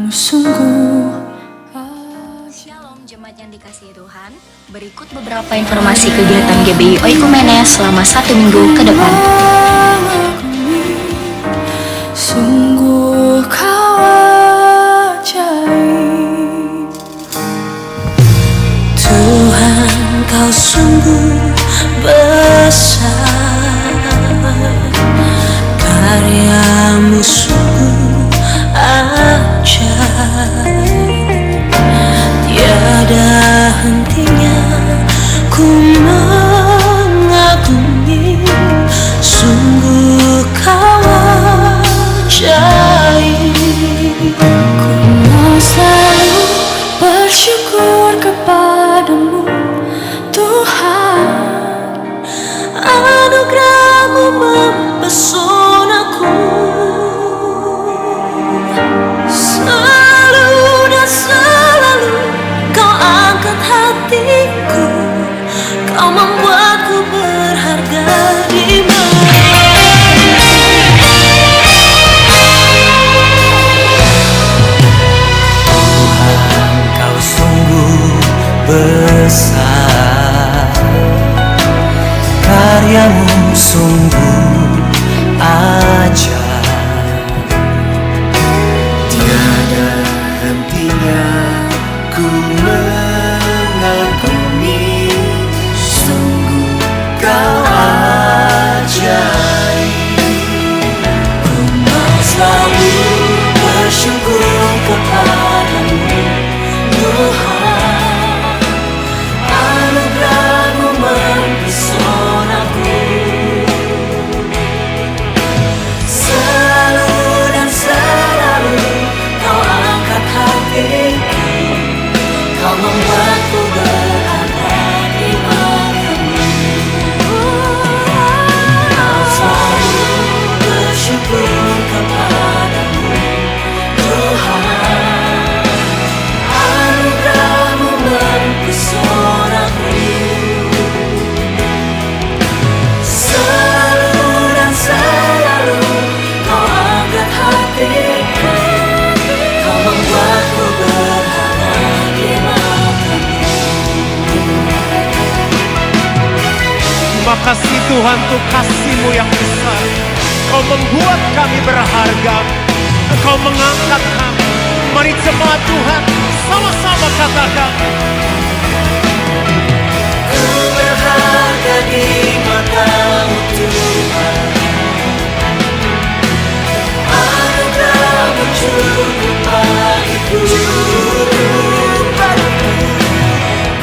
sungguh. Shalom jemaat yang dikasihi Tuhan. Berikut beberapa informasi kegiatan GBI Oikumene selama 1 minggu ke depan. Sungguh kau ajaib, Tuhan kau sungguh besar, karyamu sungguh ajaib, tiada hentinya ku mengagumi, sungguh kau ajaib. Ku mau selalu bersyukur kepadamu Tuhan, anugerahmu mempesonaku, selalu dan selalu kau angkat hatiku, kau membuatku berharga di Kau sungguh besar, karyamu sungguh ajaib, tiada hentinya ku mengagumi, sungguh kau ajaib. Ku mau selalu bersyukur kepadamu Tuhan, anugerahmu mempesonaku, selalu dan selalu kau angkat hatiku, kau membuatku berharga di matamu. Kau selalu bersyukur kepadamu Tuhan, anugerahmu mempesonaku, selalu dan selalu kau angkat hatiku, kau membuatku berharga di matamu. Terima kasih Tuhan untuk kasih-Mu yang besar. Kau membuat kami berharga. Engkau mengangkat kami. Mari jemaat Tuhan sama-sama katakan. Ku berharga di matamu Tuhan, anugerahmu cukup bagiku.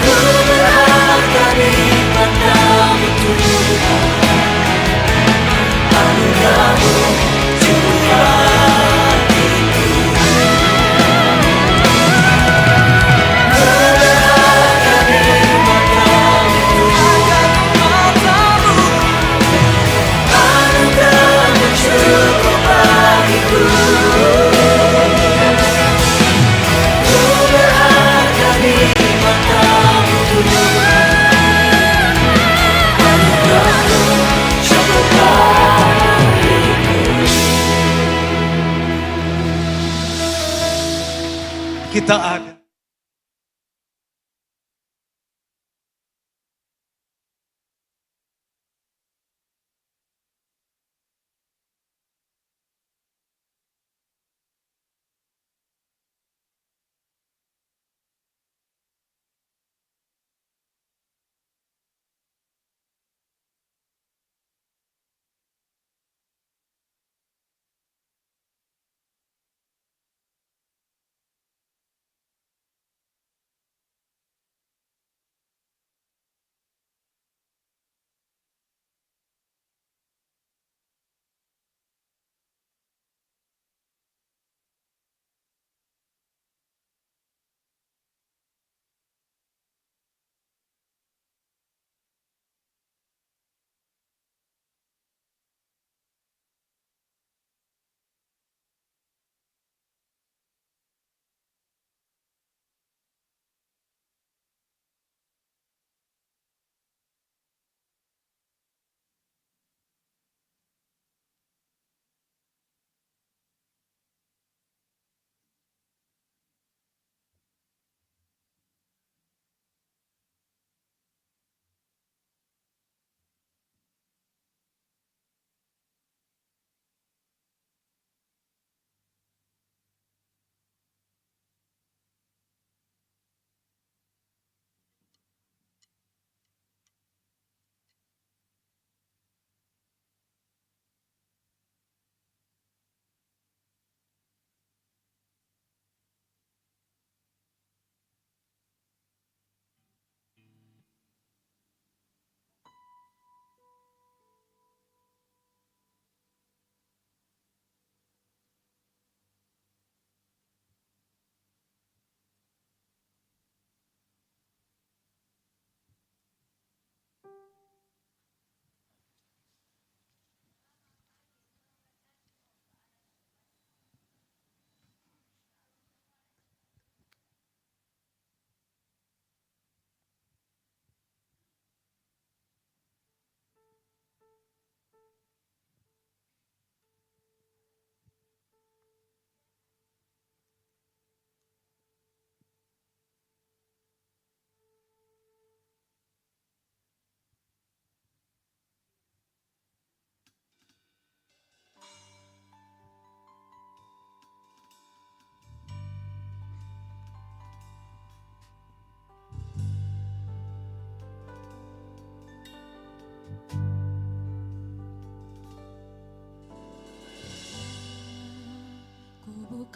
Ku berharga di matamu Tuhan, anugerahmu cukup bagiku. Ku berharga di matamu Tuhan, anugerahmu cukup bagiku. Ku berharga di matamu Tuhan, anugerahmu cukup bagiku. Kita ada.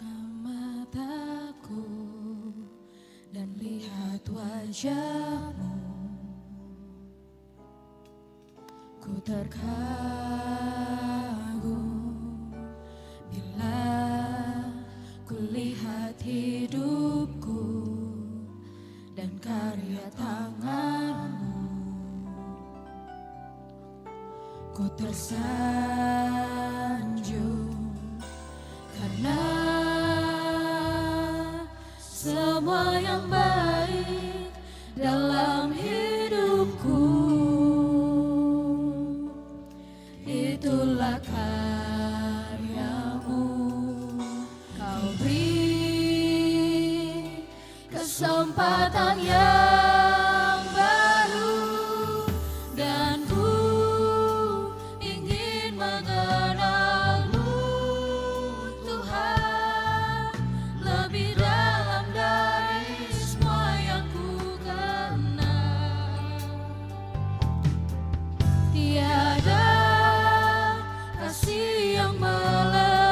Buka mataku dan lihat wajahmu. Ku terkagum bila ku lihat hidupku dan karya tanganmu. Ku tersanjung karena semua yang baik dalam hidupku itulah karyamu. Kau beri kesempatan yang baru dan ku ingin mengenalmu Tuhan lebih dalam dari semua yang ku kenal. Tiada kasih yang melebihimu.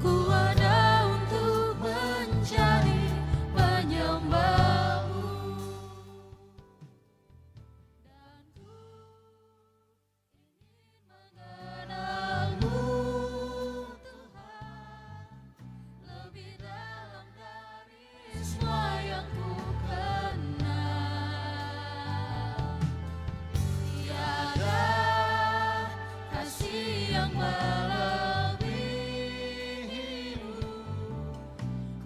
Ku ada untuk mencari penyembahmu dan ku ingin mengenalmu Tuhan lebih dalam dari semua yang ku kenal. Tiada kasih yang melebihimu.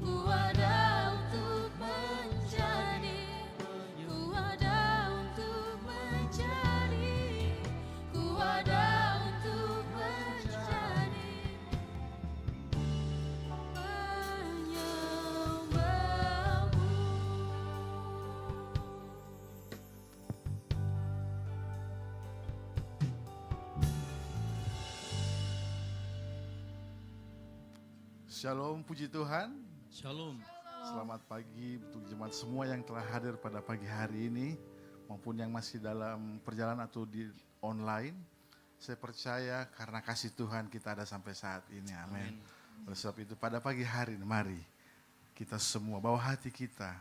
Ku ada untuk mencari, ku ada untuk mencari, ku ada untuk mencari penyembahmu. Shalom, puji Tuhan. Shalom. Selamat pagi untuk jemaat semua yang telah hadir pada pagi hari ini maupun yang masih dalam perjalanan atau di online. Saya percaya karena kasih Tuhan kita ada sampai saat ini. Amin. Oleh sebab itu pada pagi hari ini mari kita semua bawa hati kita,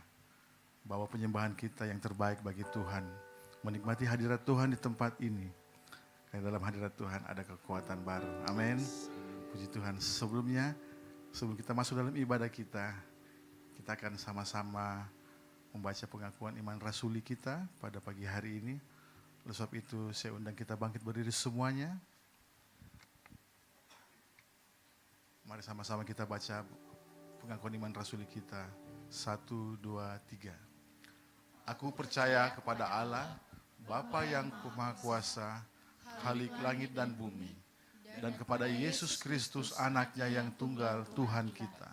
bawa penyembahan kita yang terbaik bagi Tuhan. Menikmati hadirat Tuhan di tempat ini. Karena dalam hadirat Tuhan ada kekuatan baru. Amin. Puji Tuhan. Sebelum kita masuk dalam ibadah kita akan sama-sama membaca pengakuan iman rasuli kita pada pagi hari ini. Oleh sebab itu saya undang kita bangkit berdiri semuanya. Mari sama-sama kita baca pengakuan iman rasuli kita. 1, 2, 3. Aku percaya kepada Allah, Bapa yang Maha Kuasa, Khalik langit dan bumi, dan kepada Yesus Kristus anaknya yang tunggal Tuhan kita,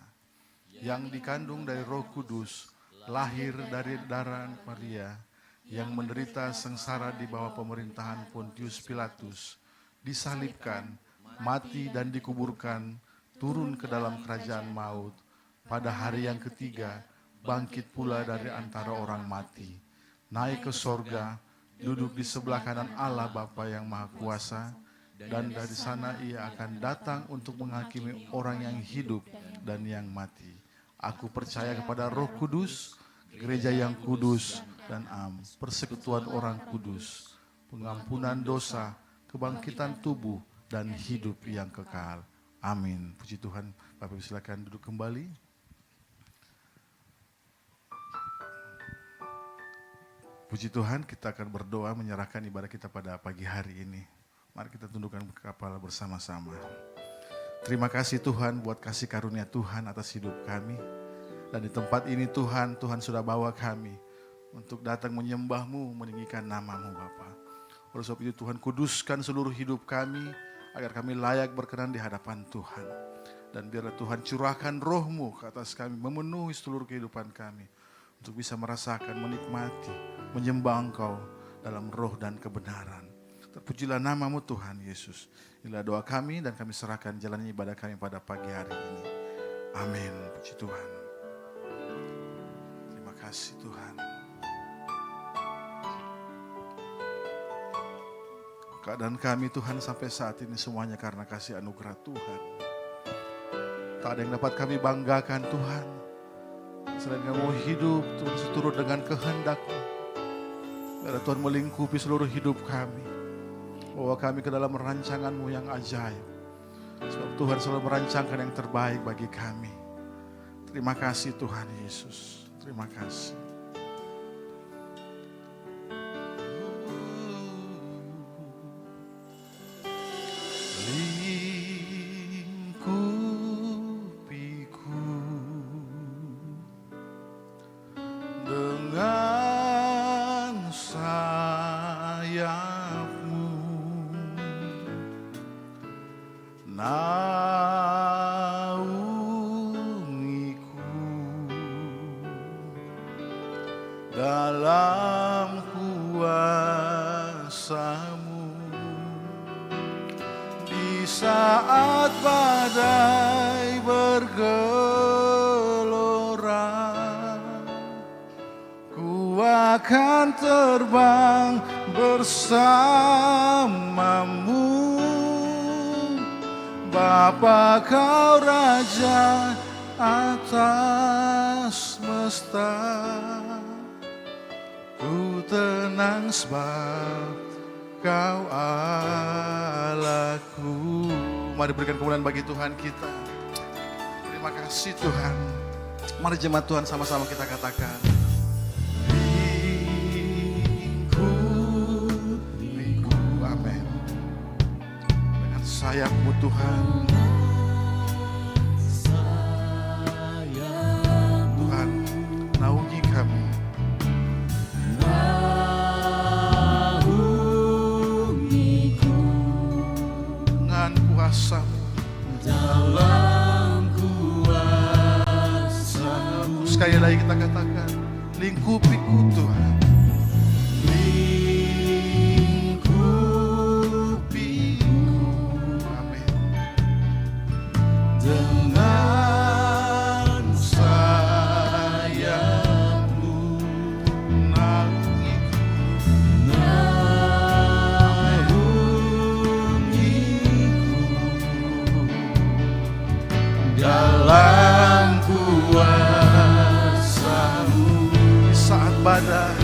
yang dikandung dari Roh Kudus, lahir dari darah Maria, yang menderita sengsara di bawah pemerintahan Pontius Pilatus, disalibkan, mati dan dikuburkan, turun ke dalam kerajaan maut, pada hari yang ketiga bangkit pula dari antara orang mati, naik ke sorga, duduk di sebelah kanan Allah Bapa yang Maha Kuasa, dan dari sana ia akan datang untuk menghakimi orang yang hidup dan yang mati. Aku percaya kepada Roh Kudus, gereja yang kudus dan persekutuan orang kudus, pengampunan dosa, kebangkitan tubuh dan hidup yang kekal. Amin. Puji Tuhan. Bapak Ibu silakan duduk kembali. Puji Tuhan, kita akan berdoa menyerahkan ibadah kita pada pagi hari ini. Mari kita tundukkan kepala bersama-sama. Terima kasih Tuhan buat kasih karunia Tuhan atas hidup kami. Dan di tempat ini Tuhan sudah bawa kami untuk datang menyembah-Mu, meninggikan nama-Mu Bapa. Oleh sebab itu Tuhan kuduskan seluruh hidup kami agar kami layak berkenan di hadapan Tuhan. Dan biarlah Tuhan curahkan roh-Mu ke atas kami, memenuhi seluruh kehidupan kami. Untuk bisa merasakan, menikmati, menyembah Engkau dalam roh dan kebenaran. Terpujilah nama-Mu Tuhan Yesus. Inilah doa kami dan kami serahkan jalannya ibadah kami pada pagi hari ini. Amin. Puji Tuhan. Terima kasih Tuhan. Keadaan kami Tuhan sampai saat ini semuanya karena kasih anugerah Tuhan. Tak ada yang dapat kami banggakan Tuhan. Selain Kamu hidup Tuhan seturut dengan kehendak-Mu. Biar Tuhan melingkupi seluruh hidup kami. Bawa kami ke dalam rancangan-Mu yang ajaib. Sebab Tuhan selalu merancangkan yang terbaik bagi kami. Terima kasih Tuhan Yesus. Terima kasih. Lingkupiku dengan sayap-Mu, naungiku dalam kuasa-Mu. Di saat badai bergelora, ku akan terbang bersama-Mu. Bapa, Kau Raja atas semesta. Ku tenang sebab Kau Allahku. Mari berikan kemuliaan bagi Tuhan kita. Terima kasih Tuhan. Mari jemaat Tuhan sama-sama kita katakan. Lingkupiku, amin. Dengan sayap-Mu Tuhan. Tuhan, naungi kami. Dengan kuasa-Mu. Dalam kuasa-Mu. Sekali lagi kita katakan, lingkupiku Tuhan. Lingkupiku, amin. Dengan sayap-Mu, naungiku. Dalam kuasa-Mu. Di saat badai,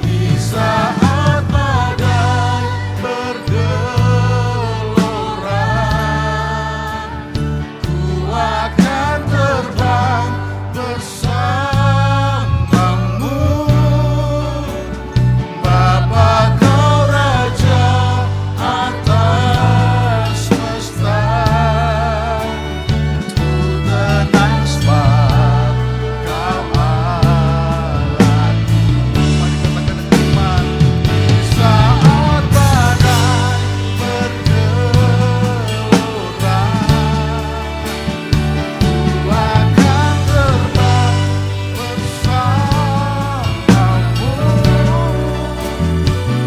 di saat badai bergelora, ku akan terbang bersama-Mu. Bapa, Kau Raja atas semesta. Tenang sebab Kau Allahku. Mari katakan dengan iman. Di saat badai bergelora, ku akan terbang bersama-Mu.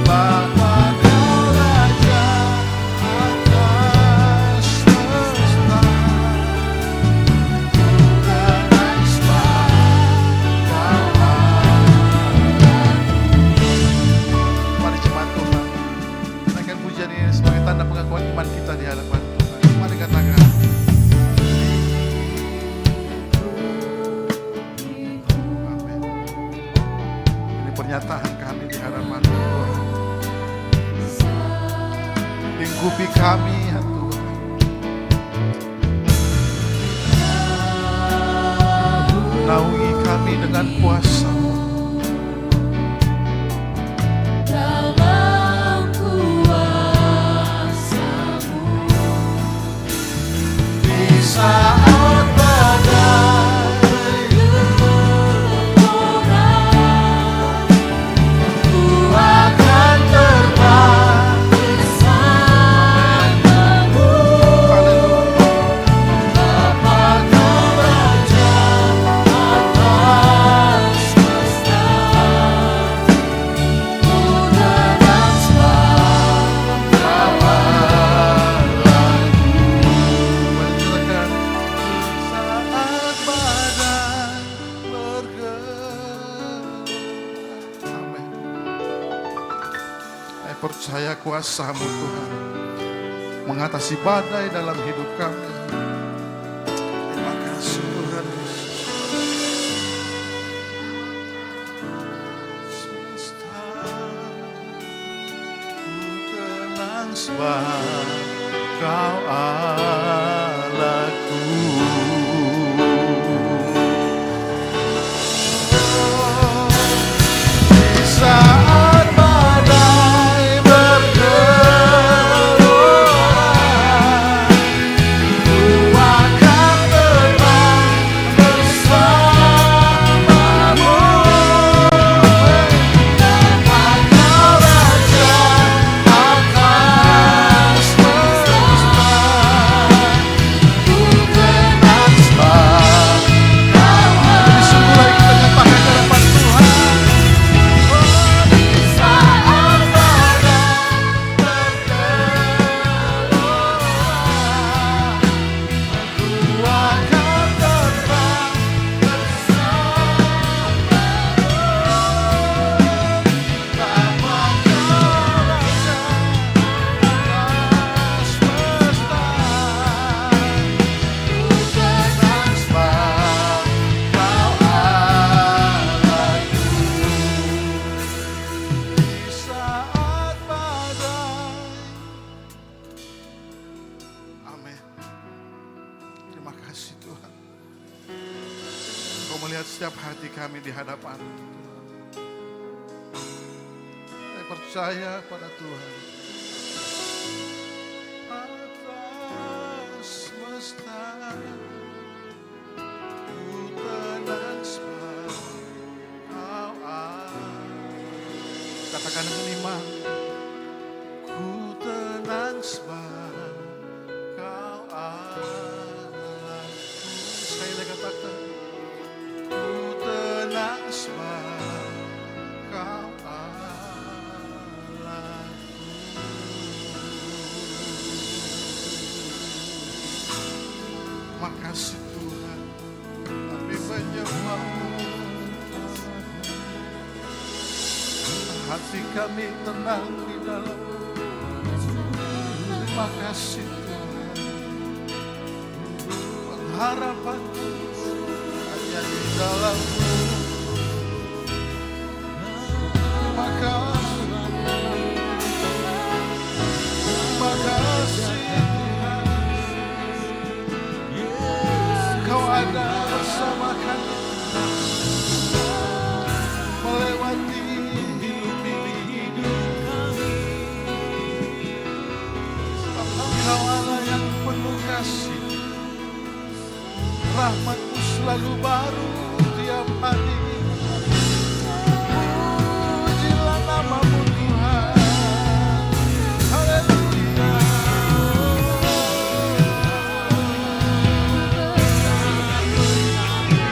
Bapa, Kau Raja atas semesta. Mari jemaat Tuhan, naikkan pujian ini sebagai tanda pengakuan iman kita di hadapan Tuhan. Mari katakan. Amin. Ini pernyataan kami di hadapan Tuhan. Lingkupi kami ya Tuhan. Naungi kami dengan kuasa-Mu. dalam kuasa-Mu. Di saat badai Bergelora, ku akan terbang bersama-Mu. Haleluya. Bapa, Kau Raja atas percaya kuasa-Mu Tuhan mengatasi badai dalam hidup kami. Terima kasih Tuhan Yesus. Semesta ku tenang sebab Kau Allahku. Di saat badai bergelora, ku akan terbang bersamamu. Karena Kau Raja atas semesta, ku tenang sebab Kau Jadi sungguh lagi kita nyatakan di hadapan Tuhan. Di saat badai bergelora, ku akan terbang bersamamu. Karena Kau Raja atas semesta, ku tenang sebab Kau Allahku. Di saat badai. Amin. Terima kasih Tuhan. Kau melihat setiap hati kami di hadapan. Saya percaya pada Tuhan. Atas semesta, ku tenang sebab Kau Allah. Katakan dengan iman. Ku tenang sebab Kau Allahku. Sekali lagi katakan. Ku tenang sebab Kau Allahku. Makasih Tuhan, kami menyembah-Mu. Hati kami tenang di dalam. Terima kasih Tuhan. Pengharapan hanya di dalam-Mu. Terima kasih. Terima kasih Tuhan. Kau ada bersama kami melewati hidup ini. Sebab Engkau Allah yang penuh kasih. Rahmat-Mu selalu baru tiap hari. Pujilah nama-Mu Tuhan. Haleluya.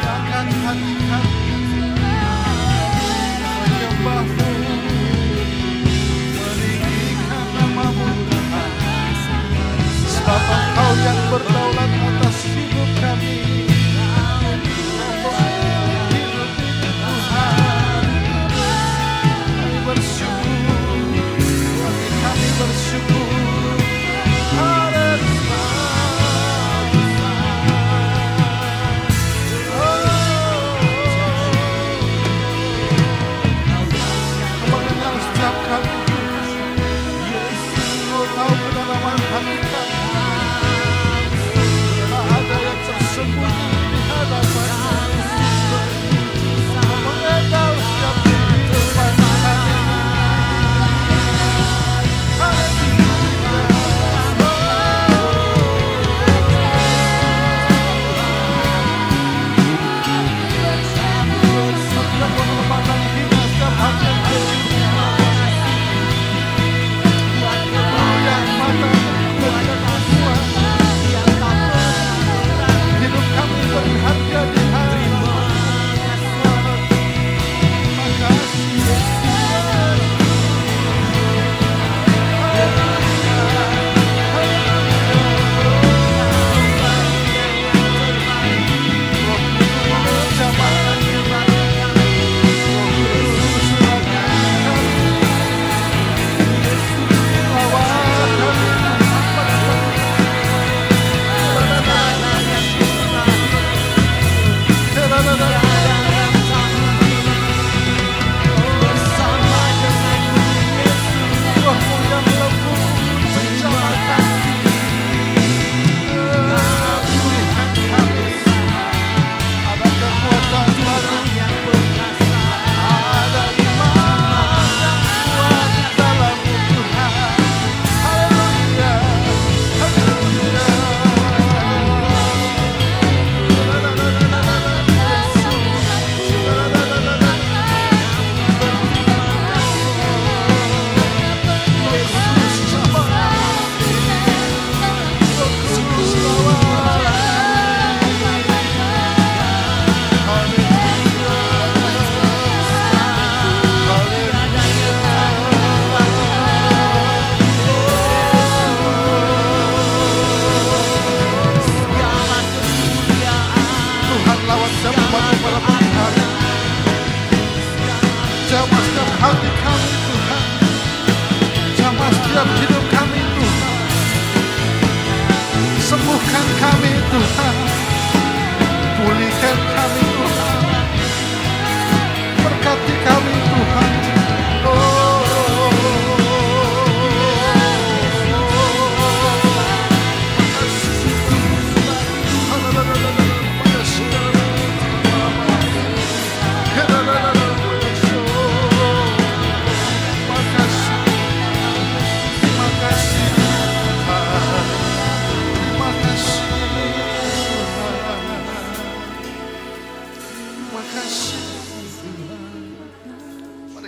Akan hati kami menyembah-Mu, meninggikan nama-Mu Tuhan. Sebab Engkau yang berdaulat atas hidup kami. Jamah setiap hati kami Tuhan, jamah setiap hidup kami Tuhan. Sembuhkan kami Tuhan, pulihkan kami Tuhan, berkati kami Tuhan.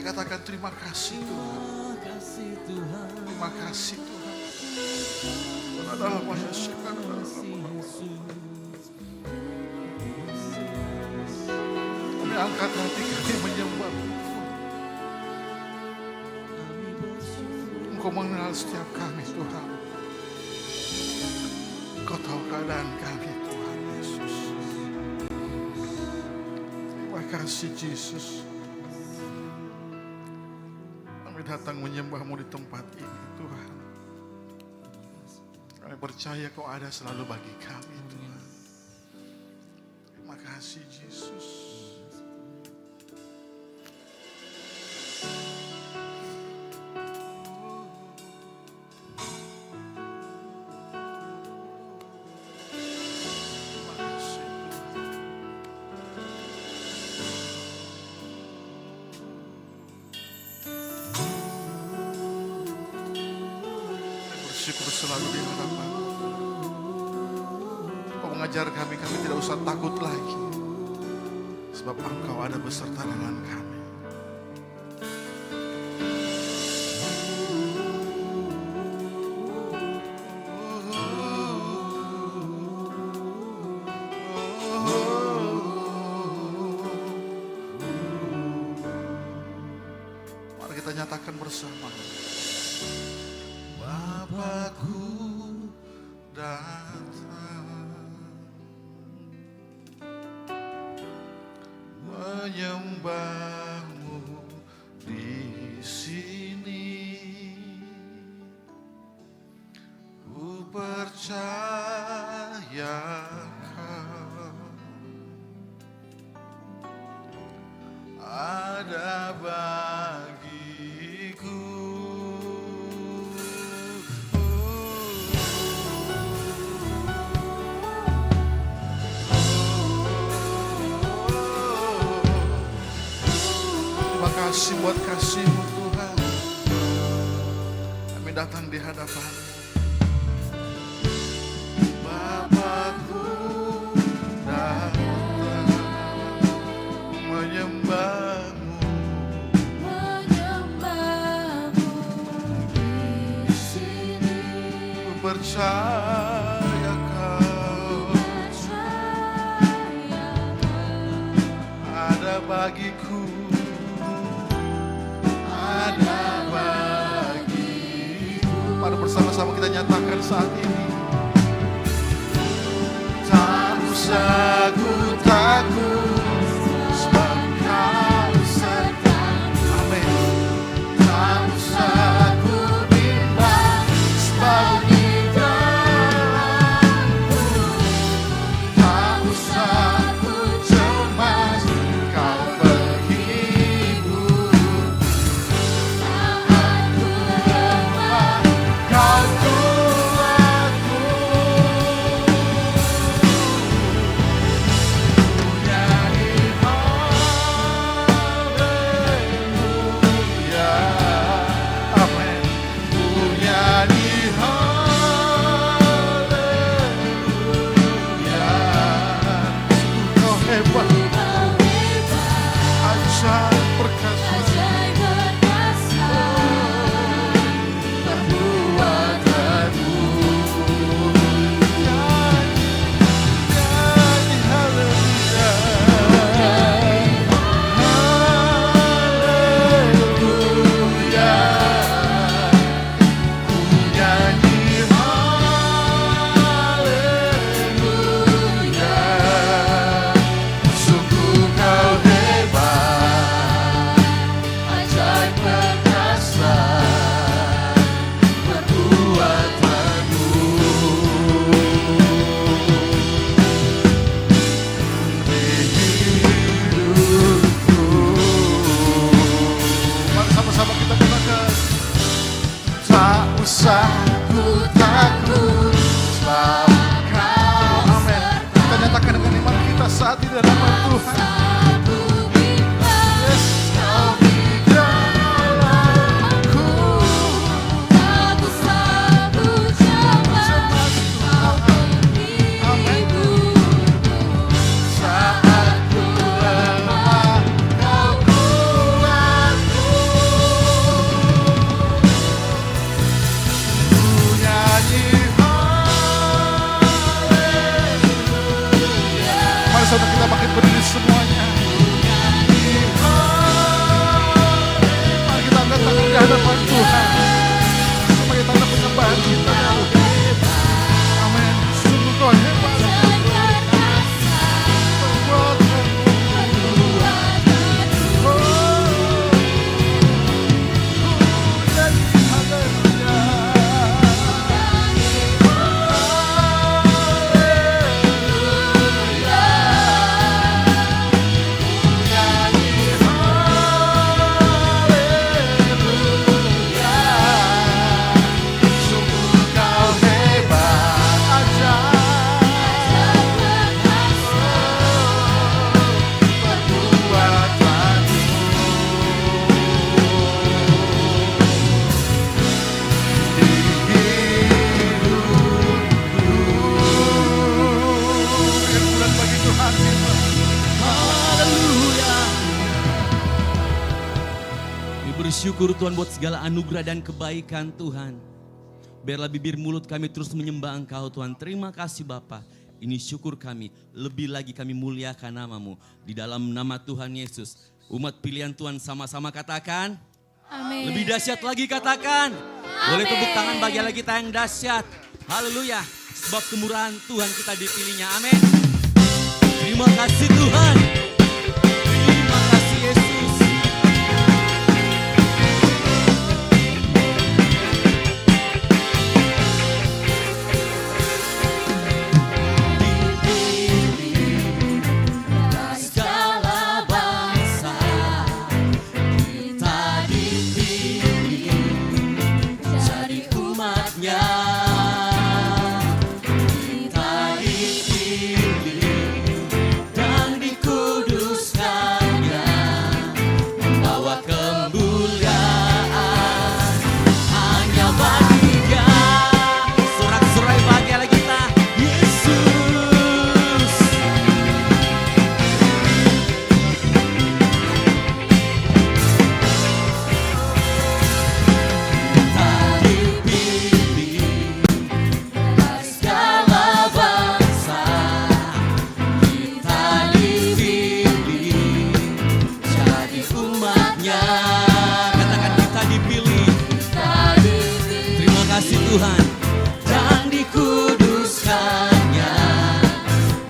Katakan terima kasih Tuhan. Terima kasih Tuhan. Kami angkat hati kami menyembah. Engkau mengenal setiap kami Tuhan. Engkau tahu keadaan kami Tuhan Yesus. Terima kasih Yesus. Datang menyembah-Mu di tempat ini Tuhan. Kami percaya Kau ada selalu bagi kami Tuhan. Terima kasih Yesus. Bersyukur selalu di hadapan. Kau mengajar kami tidak usah takut lagi. Sebab Engkau ada beserta dengan kami. Mari kita nyatakan bersama. Bapakku datang menyembah-Mu di sini. Ku percaya Kau ada bagiku. Terima kasih buat kasih-Mu Tuhan. Kami datang di hadapan-Mu. Bapakku datang menyembah-Mu. Di sini Ku percaya Kau ada bagiku. Ada bagiku. Mari bersama-sama kita nyatakan saat ini. Tak usah ku takut, sebab Kau sertaku. Amin. Tak usah ku bimbang, sebab di dalam-Mu. Tak usah ku cemas, Kau penghibur. Saat ku lemah, Kau kuatku. kuasa, ku takut selama Kau. Amin. Kita nyatakan dengan iman kita saat ini dalam nama Tuhan. Yes, Kau di dalamku. Amin. Saat ku lemah, Kau kuatku. Ku nyanyi haleluya. Mari saudara kita bangkit berdiri semuanya. Mari kita angkat tangan di hadapan Tuhan sebagai tanda penyembahan kita. Amin. Sungguh Kau hebat. Bersyukur Tuhan buat segala anugerah dan kebaikan Tuhan. Biarlah bibir mulut kami terus menyembah Engkau Tuhan. Terima kasih Bapa. Ini syukur kami. Lebih lagi kami muliakan nama-Mu. Di dalam nama Tuhan Yesus. Umat pilihan Tuhan sama-sama katakan. Amin. Lebih dahsyat lagi katakan. Boleh tepuk tangan bagi Allah kita yang dahsyat. Haleluya. Sebab kemurahan Tuhan kita dipilihnya. Amin. Terima kasih Tuhan. Terima kasih Yesus. Tuhan dan dikuduskannya,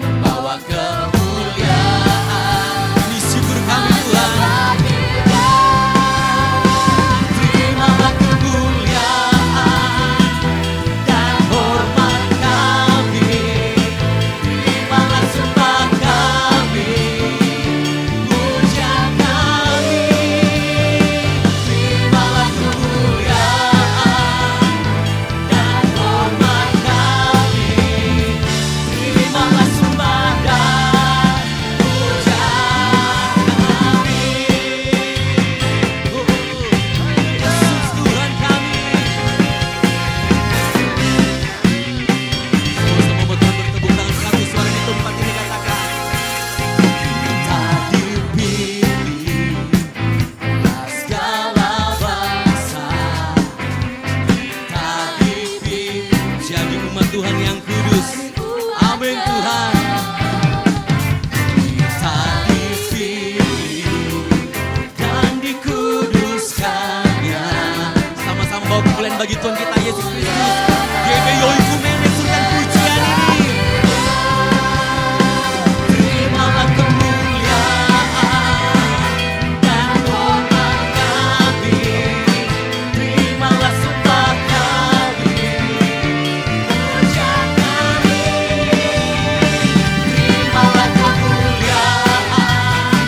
membawa kemuliaan. Ini syukur kami Tuhan. Terimalah kemuliaan dan hormat kami. Terimalah sembah kami, puja kami. Terimalah kemuliaan dan hormat kami. Terimalah sembah dan puja kami. Oh, Yesus Tuhan kami. Sama-sama buat Tuhan bertepuk tangan satu suara di tempat ini katakan. Kita dipilih segala bangsa. Kita dipilih jadi umat Tuhan yang kudus. Amin Tuhan. Kita dipilih dan dikuduskannya. Sama-sama bawa pukulan bagi Tuhan kita Yesus Kristus. GBI Oikumene surkan pujian ini. Terimalah kemuliaan dan hormat kami. Terimalah sembah kami, puja kami. Terimalah kemuliaan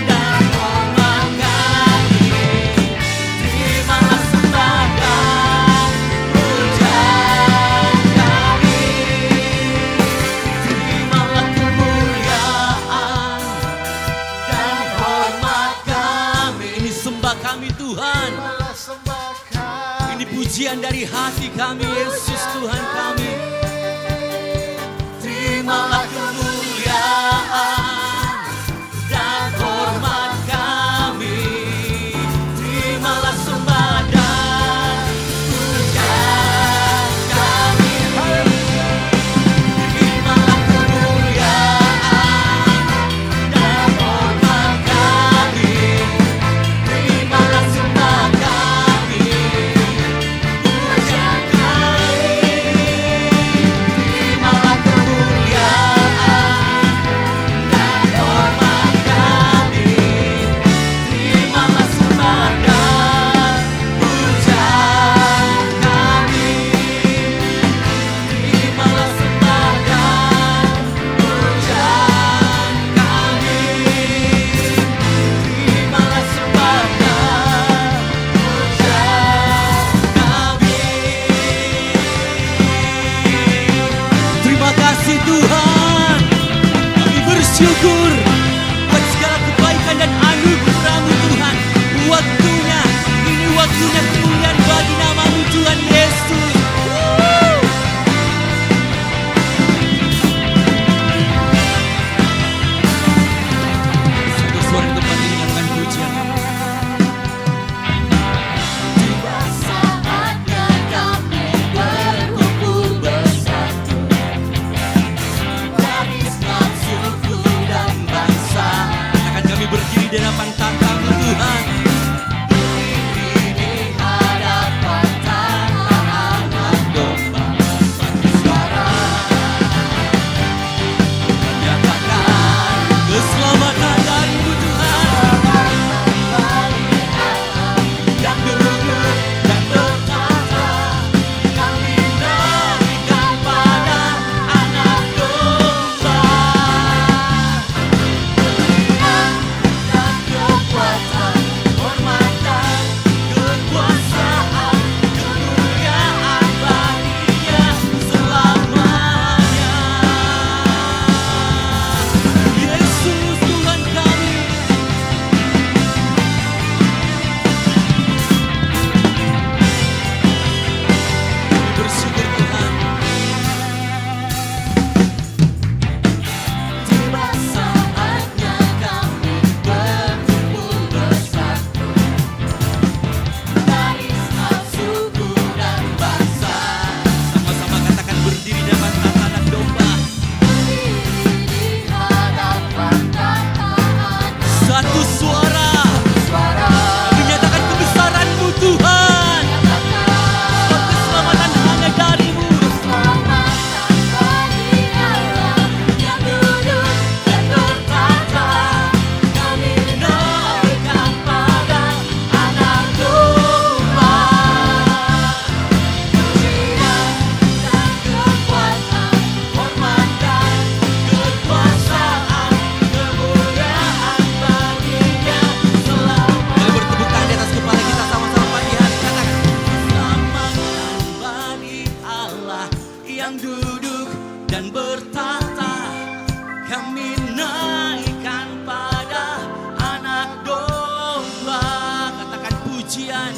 dan hormat kami. Terimalah sembah dan puja kami. sembah kami Tuhan. Ini pujian dari hati kami Yesus Tuhan kami. Terimalah kemuliaan dan hormat kami. Terimalah sembah dan pujian kami. Terimalah kemuliaan dan hormat kami. Terimalah sembah kami, pujian kami. Terimalah kemuliaan dan hormat kami. Terimalah sembah dan pujian kami. Terimalah sembah dan pujian kami. Terimalah sembah dan pujian kami. Terima kasih Tuhan, kami bersyukur buat segala kebaikan dan anugerah-Mu Tuhan. Waktunya, ini waktunya kemuliaan bagi nama-Mu Tuhan Yesus. Satu suara di tempat ini akan pujian. Tiba saatnya kami berkumpul bersatu dari segala suku dan bangsa. Akan kami berdiri di hadapan tahta-Mu Tuhan. Di hadapan tahta Anak Domba, satu suara Menyatakan keselamatan dari-Mu Tuhan. yang duduk dan bertata. Kami naikkan pada Anak Domba. Dan kekuatan, hormat dan kekuasaan, kemuliaan bagi-Nya selamanya. Yesus Tuhan kami. Bersyukur Tuhan. Tiba saatnya kami berkumpul bersatu dari segala suku dan bangsa. Sama-sama katakan berdiri di hadapan tahta Anak Domba. Di hadapan tahta Anak Satu suara suara menyatakan kebesaran-Mu Tuhan. Sebab keselamatan hanya dari-Mu. keselamatan bagi Allah yang duduk dan bertata. Kami naikkan pada Anak Domba. Pujian dan kekuatan, hormat dan kekuasaan, kemuliaan bagi-Nya selamanya. Mari bertepuk tangan di atas kepala kita sama-sama pagi hari. Katakan keselamatan bagi Allah yang duduk dan bertata. Kami naikkan pada Anak Domba. Katakan pujian,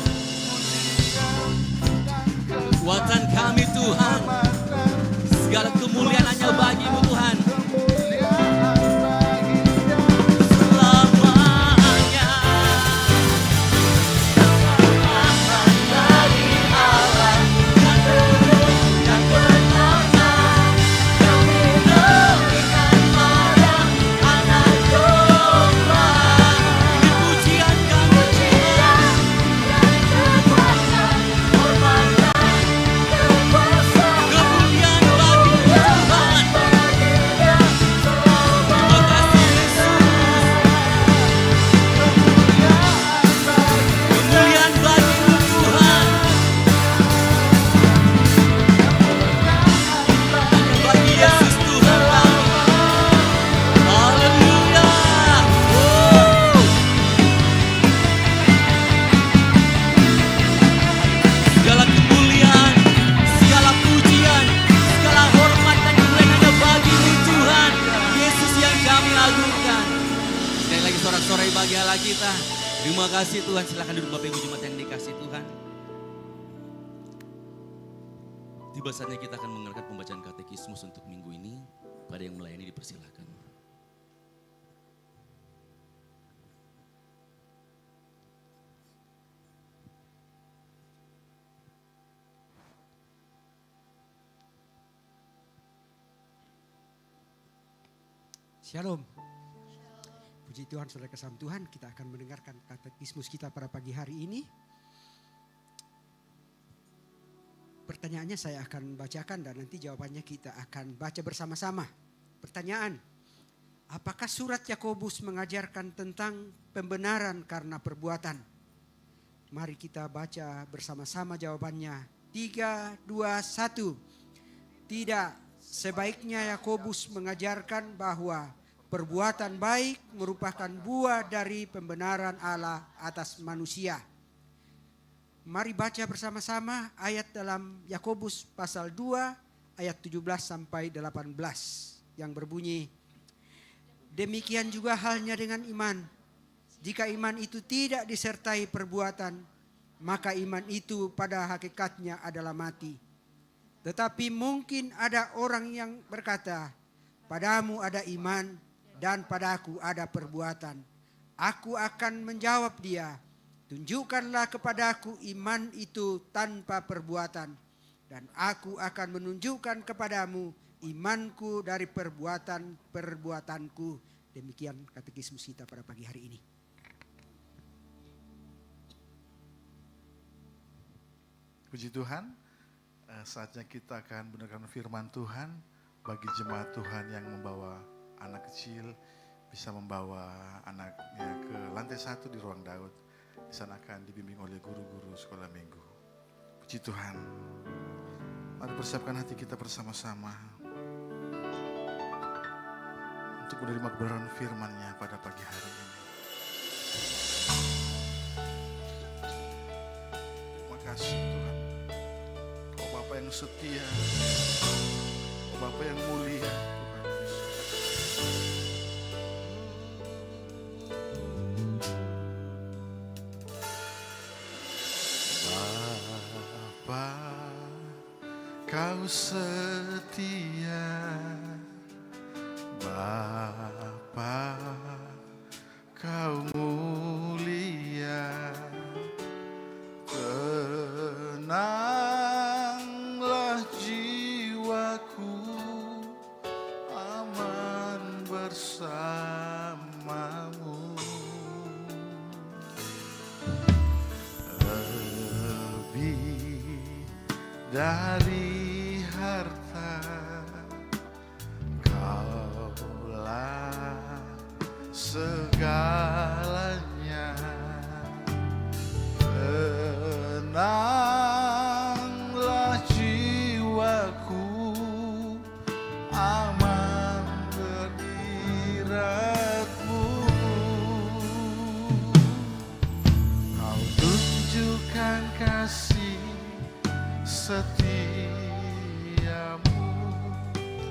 kekuatan kami Tuhan. Segala kemuliaan hanya bagi-Mu Tuhan. Selamanya. Bagi Allah yang duduk dan bertata. Kami naikkan pada Anak Domba. Ini pujian kami Tuhan. Dan Terima kasih Tuhan, silakan duduk Bapak Ibu Jemaat yang dikasih Tuhan. Tiba saatnya kita akan mendengarkan pembacaan katekismus untuk minggu ini. Pada yang melayani dipersilakan. Shalom. Puji Tuhan, saudara kasih Tuhan, kita akan mendengarkan katekismus kita pada pagi hari ini. Pertanyaannya saya akan bacakan dan nanti jawabannya kita akan baca bersama-sama. Pertanyaan, apakah surat Yakobus mengajarkan tentang pembenaran karena perbuatan? Mari kita baca bersama-sama jawabannya. 3, 2, 1. Tidak, sebaiknya Yakobus mengajarkan bahwa perbuatan baik merupakan buah dari pembenaran Allah atas manusia. Mari baca bersama-sama ayat dalam Yakobus pasal 2 ayat 17 sampai 18 yang berbunyi, demikian juga halnya dengan iman. Jika iman itu tidak disertai perbuatan, maka iman itu pada hakikatnya adalah mati. Tetapi mungkin ada orang yang berkata, padamu ada iman dan padaku ada perbuatan. Aku akan menjawab dia, tunjukkanlah kepadaku iman itu tanpa perbuatan, dan aku akan menunjukkan kepadamu imanku dari perbuatan-perbuatanku. Demikian katekismus kita pada pagi hari ini. Puji Tuhan, saatnya kita akan mendengarkan firman Tuhan bagi jemaat Tuhan yang membawa anak kecil, bisa membawa anaknya ke lantai 1 di ruang Daud. Di sana akan dibimbing oleh guru-guru sekolah minggu. Puji Tuhan. Mari persiapkan hati kita bersama-sama untuk menerima kebenaran firman-Nya pada pagi hari ini. Terima kasih Tuhan. Oh Bapa yang setia, oh Bapa yang mulia, Tuhan Yesus. Kau setia, Bapa, Kau mulia, tenanglah jiwaku, aman bersamamu. Lebih dari harta, Kaulah segalanya. Tenanglah jiwaku, aman berdiratmu. Kau tunjukkan kasih setiamu,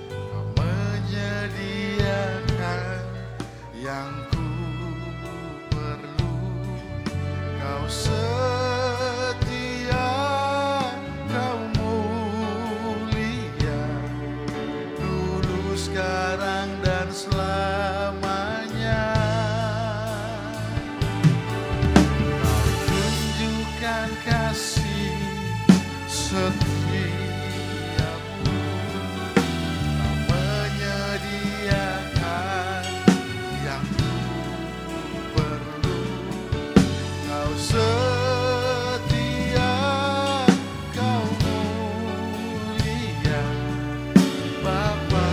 Kau menyediakan yang ku perlu. Kau setia, Kau mulia, dulu, sekarang, dan selamanya. Kau tunjukkan kasih setiamu, Kau menyediakan yang ku perlu. Kau setia, Kau mulia, Bapa,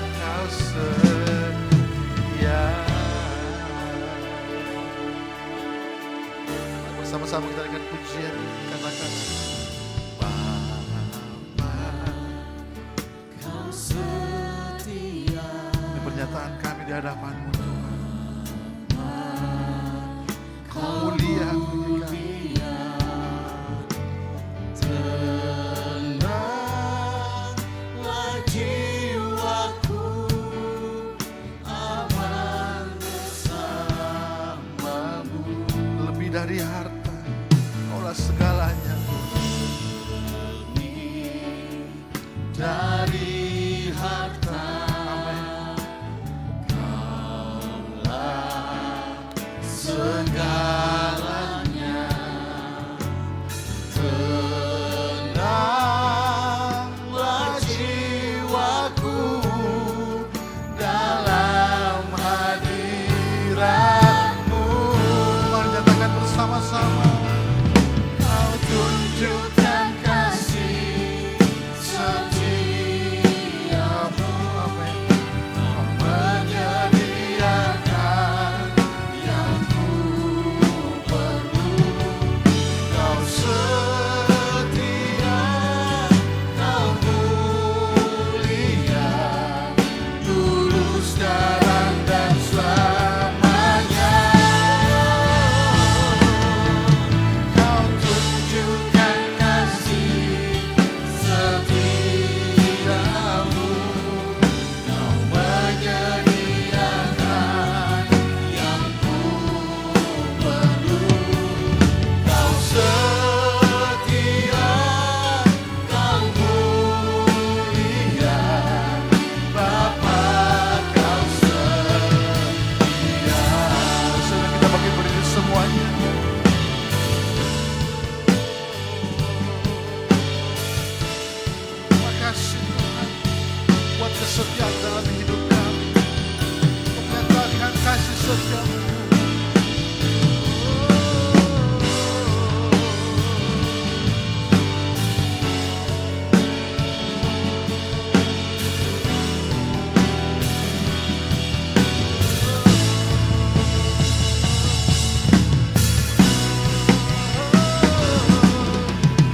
Kau setia. Bersama-sama kita dengan pujian katakan, ini pernyataan kami di hadapan-Mu Tuhan. Kau mulia, Tenanglah jiwaku, aman bersamamu. Kaulah segalanya. Dari harta segalanya, tenanglah jiwaku dalam hadiratmu. Mari nyatakan bersama-sama. Kau tunjukkan kasih setiamu, Kau menyediakan yang ku perlu. Kau setia, Kau mulia, lurus sekarang dan selamanya. Kau tunjukkan kasih setiamu, Kau menyediakan yang ku perlu. Kau setia, Kau mulia, Bapa Kau setia. Saudara, kita bagi berdiri semuanya. Terima kasih Tuhan buat kesetiaan dalam hidup kami. Menyatakan kasih setiamu.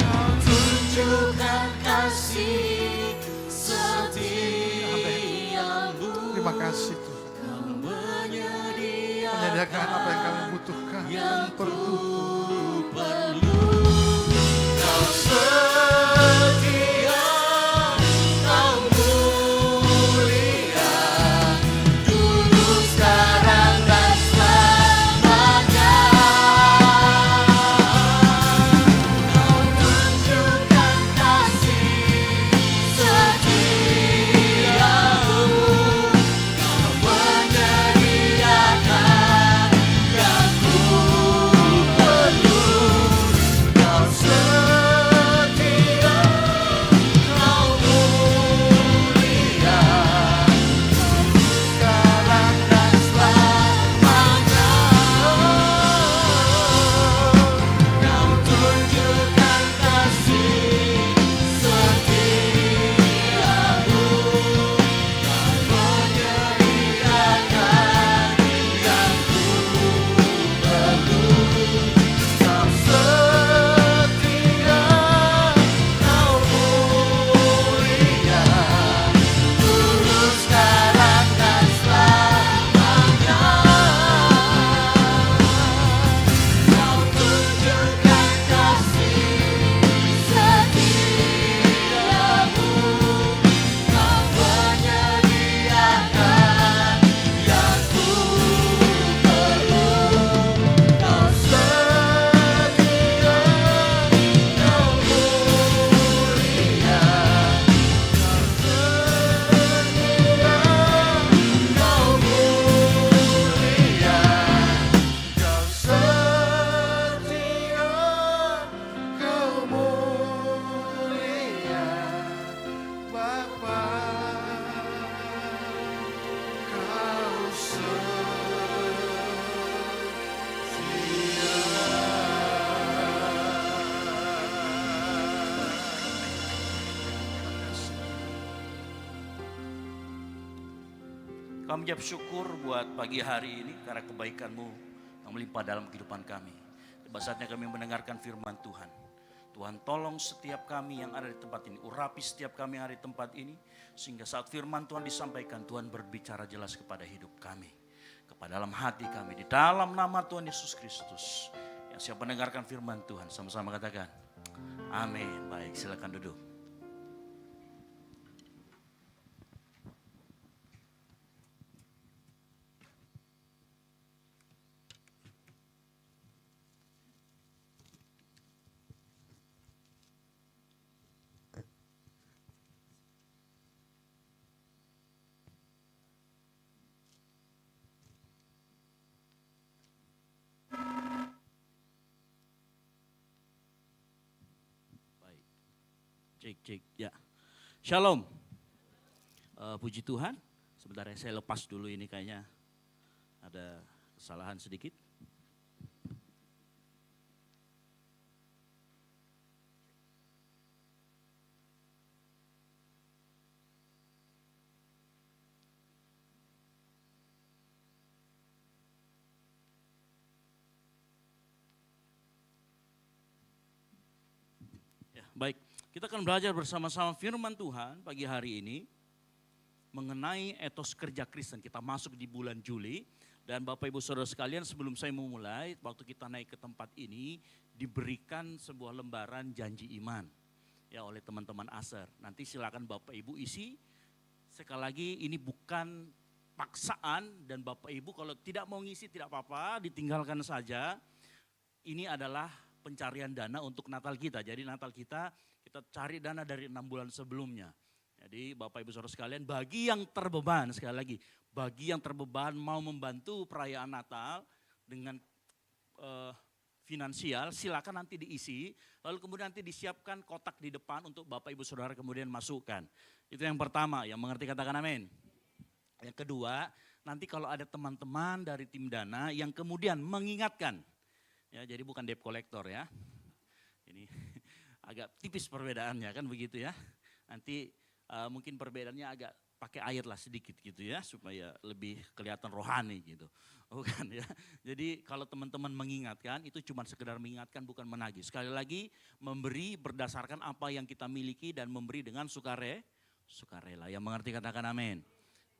Kau tunjukkan kasih setiamu, Terima kasih Tuhan. Kau menyediakan Menyediakan apa yang kami butuhkan dan perlu. Kau setia, Kau mulia, dulu sekarang dan selamanya. Kau tunjukkan kasih setiamu, Kau menyediakan yang ku perlu. Kau setia, Kau mulia, sekarang dan selamanya. Kau tunjukkan kasih setiamu, Kau menyediakan yang ku perlu. Kau setia, Kau mulia, lurus sekarang dan selamanya. Kau tunjukkan kasih setiamu, Kau menyediakan yang ku perlu. Kau setia, Kau mulia, Kau setia, Kau mulia, Kau setia, Kau mulia, Bapa Kau Kami mengucap syukur buat pagi hari ini karena kebaikan-Mu yang melimpah dalam kehidupan kami. Tiba saatnya kami mendengarkan firman Tuhan. Tuhan tolong setiap kami yang ada di tempat ini, urapi setiap kami yang ada di tempat ini, sehingga saat firman Tuhan disampaikan, Tuhan berbicara jelas kepada hidup kami, kepada dalam hati kami, di dalam nama Tuhan Yesus Kristus. Yang siap mendengarkan firman Tuhan, sama-sama katakan, amin. Baik, silakan duduk. Cek. Ya. Shalom. Puji Tuhan. Sebentar ya, saya lepas dulu ini kayaknya ada kesalahan sedikit. Ya, baik. Kita akan belajar bersama-sama firman Tuhan pagi hari ini mengenai etos kerja Kristen. Kita masuk di bulan Juli dan Bapak Ibu Saudara sekalian, sebelum saya memulai, waktu kita naik ke tempat ini diberikan sebuah lembaran janji iman ya oleh teman-teman Aser. Nanti silakan Bapak Ibu isi. Sekali lagi ini bukan paksaan dan Bapak Ibu kalau tidak mau ngisi tidak apa-apa, ditinggalkan saja. Ini adalah pencarian dana untuk Natal kita. Jadi Natal kita cari dana dari 6 bulan sebelumnya. Jadi Bapak Ibu Saudara sekalian, bagi yang terbeban, sekali lagi, bagi yang terbeban mau membantu perayaan Natal dengan finansial, silakan nanti diisi, lalu kemudian nanti disiapkan kotak di depan untuk Bapak Ibu Saudara kemudian masukkan. Itu yang pertama, yang mengerti katakan amin. Yang kedua, nanti kalau ada teman-teman dari tim dana yang kemudian mengingatkan, ya jadi bukan debt collector ya, ini agak tipis perbedaannya kan begitu ya, nanti mungkin perbedaannya agak pakai air lah sedikit gitu ya supaya lebih kelihatan rohani gitu. Bukan ya. Jadi kalau teman-teman mengingatkan itu cuma sekedar mengingatkan bukan menagih. Sekali lagi memberi berdasarkan apa yang kita miliki dan memberi dengan sukarela. Yang mengerti katakan amin.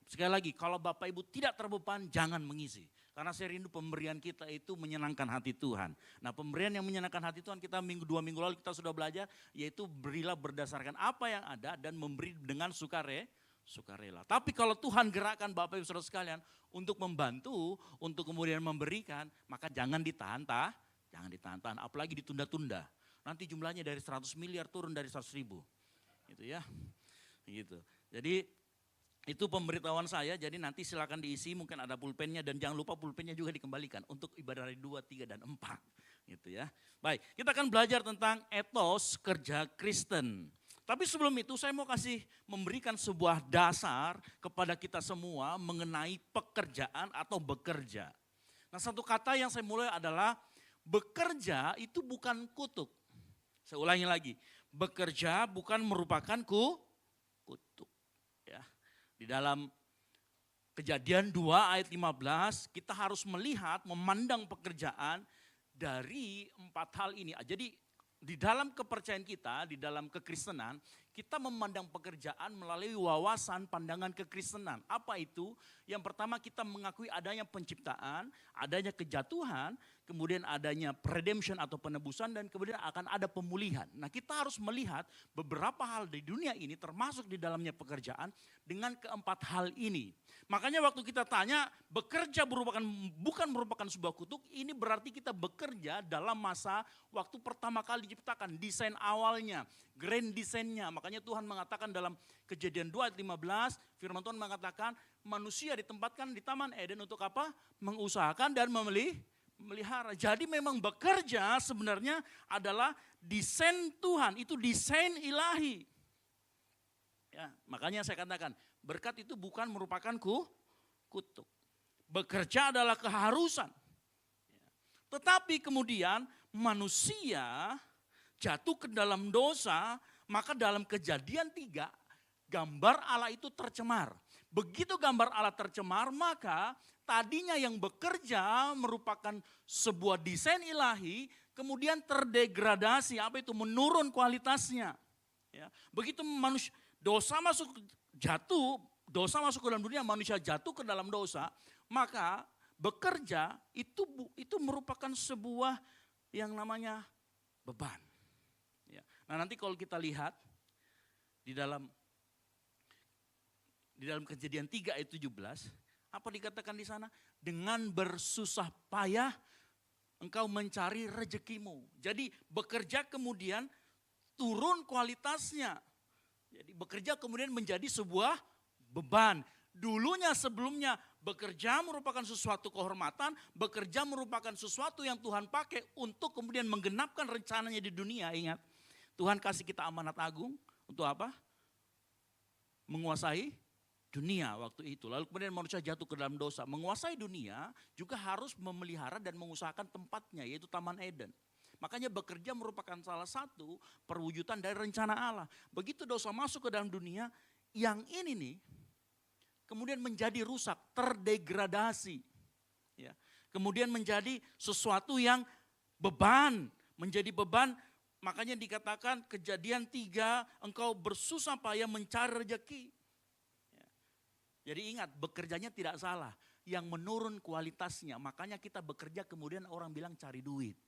Sekali lagi kalau Bapak Ibu tidak terbeban jangan mengisi. Karena saya rindu pemberian kita itu menyenangkan hati Tuhan. Nah pemberian yang menyenangkan hati Tuhan kita 2 minggu lalu kita sudah belajar. Yaitu berilah berdasarkan apa yang ada dan memberi dengan sukarela. Tapi kalau Tuhan gerakkan Bapak Ibu Saudara sekalian untuk membantu, untuk kemudian memberikan. Maka jangan ditahan-tahan, apalagi ditunda-tunda. Nanti jumlahnya dari 100 miliar turun dari 100 ribu. Gitu ya. Gitu. Jadi itu pemberitahuan saya, jadi nanti silakan diisi, mungkin ada pulpennya dan jangan lupa pulpennya juga dikembalikan untuk ibadah hari 2, 3, dan 4. Gitu ya. Baik, kita akan belajar tentang etos kerja Kristen. Tapi sebelum itu saya mau memberikan sebuah dasar kepada kita semua mengenai pekerjaan atau bekerja. Nah satu kata yang saya mulai adalah bekerja itu bukan kutuk. Saya ulangi lagi, bekerja bukan merupakan kutuk. Ya. Di dalam Kejadian 2 ayat 15 kita harus memandang pekerjaan dari 4 hal ini. Jadi di dalam kepercayaan kita, di dalam kekristenan, kita memandang pekerjaan melalui wawasan pandangan kekristenan. Apa itu? Yang pertama kita mengakui adanya penciptaan, adanya kejatuhan, kemudian adanya redemption atau penebusan dan kemudian akan ada pemulihan. Nah kita harus melihat beberapa hal di dunia ini termasuk di dalamnya pekerjaan dengan keempat hal ini. Makanya waktu kita tanya bekerja bukan merupakan sebuah kutuk, ini berarti kita bekerja dalam masa waktu pertama kali diciptakan, desain awalnya, grand desainnya. Makanya Tuhan mengatakan dalam Kejadian 2 ayat 15, firman Tuhan mengatakan manusia ditempatkan di Taman Eden untuk apa? Mengusahakan dan memelihara. Jadi memang bekerja sebenarnya adalah desain Tuhan, itu desain ilahi. Ya, makanya saya katakan berkat itu bukan merupakan kutuk. Bekerja adalah keharusan. Tetapi kemudian manusia jatuh ke dalam dosa, maka dalam Kejadian 3 gambar Allah itu tercemar. Begitu gambar Allah tercemar, maka tadinya yang bekerja merupakan sebuah desain ilahi, kemudian terdegradasi, menurun kualitasnya. Ya, begitu dosa masuk ke dalam dunia, manusia jatuh ke dalam dosa, maka bekerja itu merupakan sebuah yang namanya beban. Ya. Nah nanti kalau kita lihat di dalam Kejadian 3 ayat 17, apa dikatakan di sana? Dengan bersusah payah engkau mencari rezekimu. Jadi bekerja kemudian turun kualitasnya. Jadi bekerja kemudian menjadi sebuah beban. Dulunya sebelumnya bekerja merupakan sesuatu kehormatan, bekerja merupakan sesuatu yang Tuhan pakai untuk kemudian menggenapkan rencananya di dunia. Ingat, Tuhan kasih kita amanat agung, Untuk apa? Menguasai dunia waktu itu. Lalu kemudian manusia jatuh ke dalam dosa. Menguasai dunia juga harus memelihara dan mengusahakan tempatnya, yaitu Taman Eden. Makanya bekerja merupakan salah satu perwujudan dari rencana Allah. Begitu dosa masuk ke dalam dunia, yang ini nih kemudian menjadi rusak, terdegradasi. Ya. Kemudian menjadi sesuatu yang beban, menjadi beban. Makanya dikatakan Kejadian 3, engkau bersusah payah mencari rezeki. Ya. Jadi ingat, bekerjanya tidak salah, yang menurun kualitasnya. Makanya kita bekerja kemudian orang bilang cari duit.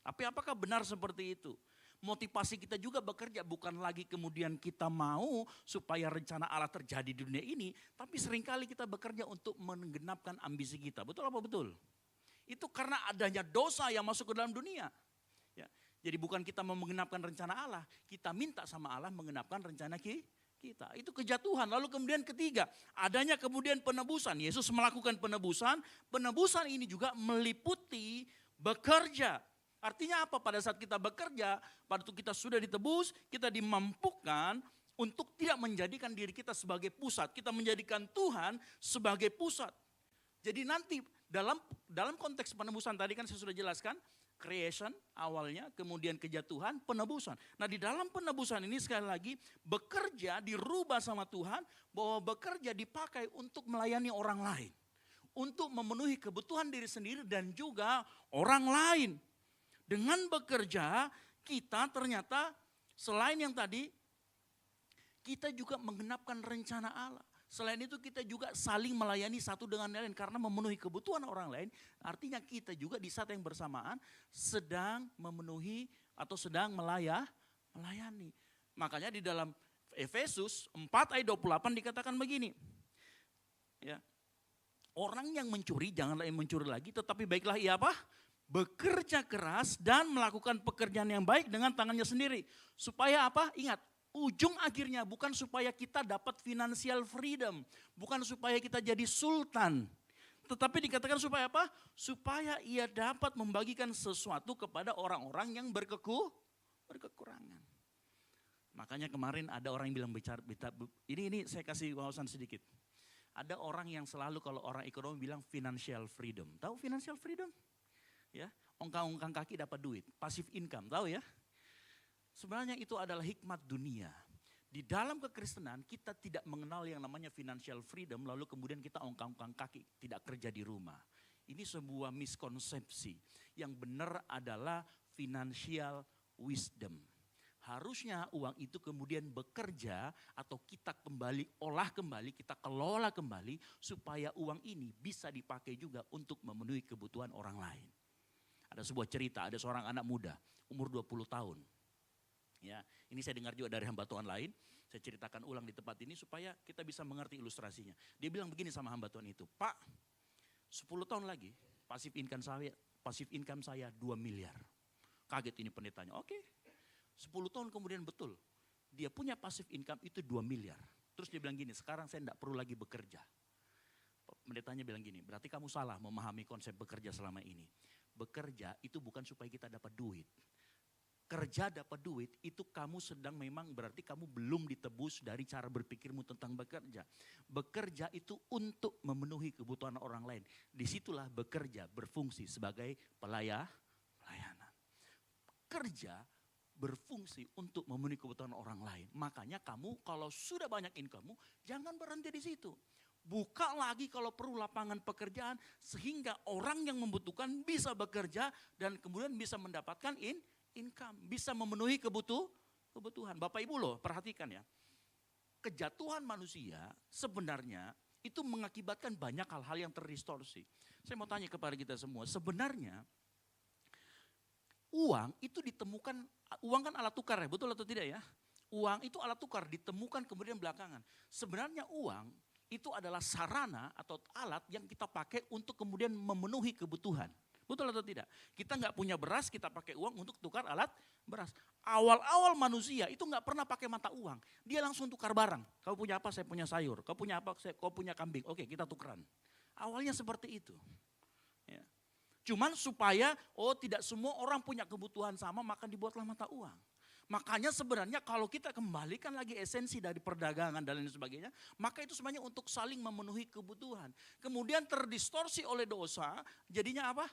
Tapi apakah benar seperti itu? Motivasi kita juga bekerja bukan lagi kemudian kita mau supaya rencana Allah terjadi di dunia ini, tapi seringkali kita bekerja untuk menggenapkan ambisi kita. Betul apa betul? Itu karena adanya dosa yang masuk ke dalam dunia. Ya. Jadi bukan kita mau menggenapkan rencana Allah, kita minta sama Allah menggenapkan rencana kita. Itu kejatuhan. Lalu kemudian ketiga, adanya kemudian penebusan. Yesus melakukan penebusan. Penebusan ini juga meliputi bekerja. Artinya apa? Pada saat kita bekerja, pada waktu kita sudah ditebus, kita dimampukan untuk tidak menjadikan diri kita sebagai pusat. Kita menjadikan Tuhan sebagai pusat. Jadi nanti dalam konteks penebusan tadi kan saya sudah jelaskan, creation awalnya, kemudian kejatuhan, penebusan. Nah di dalam penebusan ini sekali lagi bekerja dirubah sama Tuhan, bahwa bekerja dipakai untuk melayani orang lain. Untuk memenuhi kebutuhan diri sendiri dan juga orang lain. Dengan bekerja kita ternyata selain yang tadi kita juga menggenapkan rencana Allah. Selain itu kita juga saling melayani satu dengan lain karena memenuhi kebutuhan orang lain. Artinya kita juga di saat yang bersamaan sedang memenuhi atau sedang melayani. Makanya di dalam Efesus 4 ayat 28 dikatakan begini. Ya. Orang yang mencuri janganlah yang mencuri lagi, tetapi baiklah ia apa? Bekerja keras dan melakukan pekerjaan yang baik dengan tangannya sendiri. Supaya apa? Ingat, ujung akhirnya bukan supaya kita dapat financial freedom. Bukan supaya kita jadi sultan. Tetapi dikatakan supaya apa? Supaya ia dapat membagikan sesuatu kepada orang-orang yang berkekurangan. Makanya kemarin ada orang yang bilang ini saya kasih wawasan sedikit. Ada orang yang selalu kalau orang ekonomi bilang financial freedom. Tahu financial freedom? Ya, ongkang-ongkang kaki dapat duit, passive income, tahu ya? Sebenarnya itu adalah hikmat dunia. Di dalam kekristenan kita tidak mengenal yang namanya financial freedom, lalu kemudian kita ongkang-ongkang kaki, tidak kerja di rumah. Ini sebuah miskonsepsi. Yang benar adalah financial wisdom. Harusnya uang itu kemudian bekerja atau kita olah kembali, kita kelola kembali supaya uang ini bisa dipakai juga untuk memenuhi kebutuhan orang lain. Ada sebuah cerita, ada seorang anak muda, umur 20 tahun. Ya, ini saya dengar juga dari hamba Tuhan lain, saya ceritakan ulang di tempat ini supaya kita bisa mengerti ilustrasinya. Dia bilang begini sama hamba Tuhan itu, Pak, 10 tahun lagi pasif income saya 2 miliar. Kaget ini pendetanya, oke. 10 tahun kemudian betul, dia punya pasif income itu 2 miliar. Terus dia bilang gini, sekarang saya tidak perlu lagi bekerja. Pendetanya bilang gini, berarti kamu salah memahami konsep bekerja selama ini. Bekerja itu bukan supaya kita dapat duit. Kerja dapat duit itu kamu sedang memang berarti kamu belum ditebus dari cara berpikirmu tentang bekerja. Bekerja itu untuk memenuhi kebutuhan orang lain. Disitulah bekerja berfungsi sebagai pelayanan. Kerja berfungsi untuk memenuhi kebutuhan orang lain. Makanya kamu kalau sudah banyak income, jangan berhenti di situ. Buka lagi kalau perlu lapangan pekerjaan sehingga orang yang membutuhkan bisa bekerja dan kemudian bisa mendapatkan income, bisa memenuhi kebutuhan. Bapak Ibu loh, perhatikan ya. Kejatuhan manusia sebenarnya itu mengakibatkan banyak hal-hal yang terdistorsi. Saya mau tanya kepada kita semua, sebenarnya uang itu ditemukan, uang kan alat tukar ya, betul atau tidak ya? Uang itu alat tukar ditemukan kemudian belakangan. Sebenarnya uang itu adalah sarana atau alat yang kita pakai untuk kemudian memenuhi kebutuhan. Betul atau tidak? Kita nggak punya beras, kita pakai uang untuk tukar alat beras. Awal-awal manusia itu nggak pernah pakai mata uang. Dia langsung tukar barang. Kau punya apa? Saya punya sayur. Kau punya apa? Kau punya kambing. Oke, kita tukeran. Awalnya seperti itu. Ya. Cuman supaya tidak semua orang punya kebutuhan sama, maka dibuatlah mata uang. Makanya sebenarnya kalau kita kembalikan lagi esensi dari perdagangan dan lain sebagainya, maka itu sebenarnya untuk saling memenuhi kebutuhan. Kemudian terdistorsi oleh dosa, jadinya apa?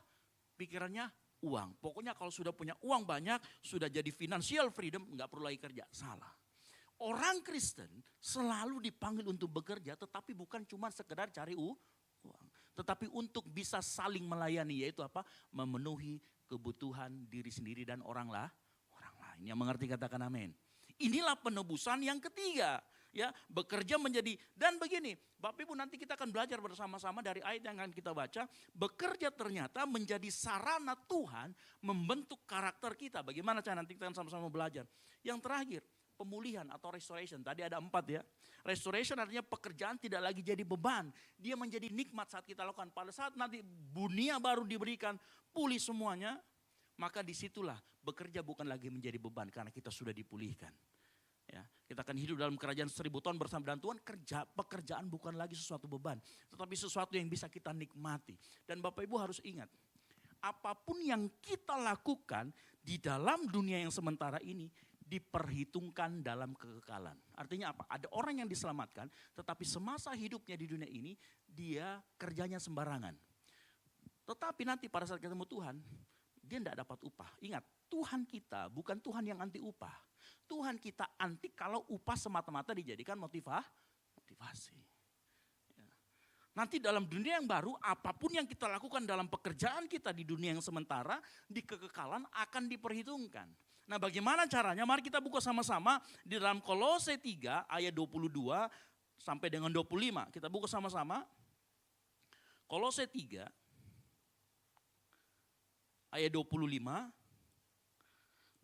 Pikirannya uang. Pokoknya kalau sudah punya uang banyak, sudah jadi financial freedom, nggak perlu lagi kerja. Salah. Orang Kristen selalu dipanggil untuk bekerja, tetapi bukan cuma sekedar cari uang. Tetapi untuk bisa saling melayani, yaitu apa? Memenuhi kebutuhan diri sendiri dan orang lain. Yang mengerti katakan amin. Inilah penebusan yang ketiga. Ya, bekerja menjadi, dan begini, Bapak Ibu nanti kita akan belajar bersama-sama dari ayat yang akan kita baca. Bekerja ternyata menjadi sarana Tuhan membentuk karakter kita. Bagaimana cara nanti kita akan sama-sama belajar. Yang terakhir, pemulihan atau restoration. Tadi ada 4 ya. Restoration artinya pekerjaan tidak lagi jadi beban. Dia menjadi nikmat saat kita lakukan. Pada saat nanti dunia baru diberikan, pulih semuanya. Maka disitulah bekerja bukan lagi menjadi beban karena kita sudah dipulihkan. Ya, kita akan hidup dalam kerajaan 1000 tahun bersama dengan Tuhan. Pekerjaan bukan lagi sesuatu beban, tetapi sesuatu yang bisa kita nikmati. Dan Bapak Ibu harus ingat, apapun yang kita lakukan di dalam dunia yang sementara ini diperhitungkan dalam kekekalan. Artinya apa? Ada orang yang diselamatkan, tetapi semasa hidupnya di dunia ini dia kerjanya sembarangan. Tetapi nanti pada saat ketemu Tuhan, dia tidak dapat upah. Ingat, Tuhan kita bukan Tuhan yang anti upah. Tuhan kita anti kalau upah semata-mata dijadikan motivasi. Ya. Nanti dalam dunia yang baru, apapun yang kita lakukan dalam pekerjaan kita di dunia yang sementara, di kekekalan akan diperhitungkan. Nah, bagaimana caranya? Mari kita buka sama-sama di dalam Kolose 3 ayat 22 sampai dengan 25. Kita buka sama-sama. Kolose 3 ayat 25,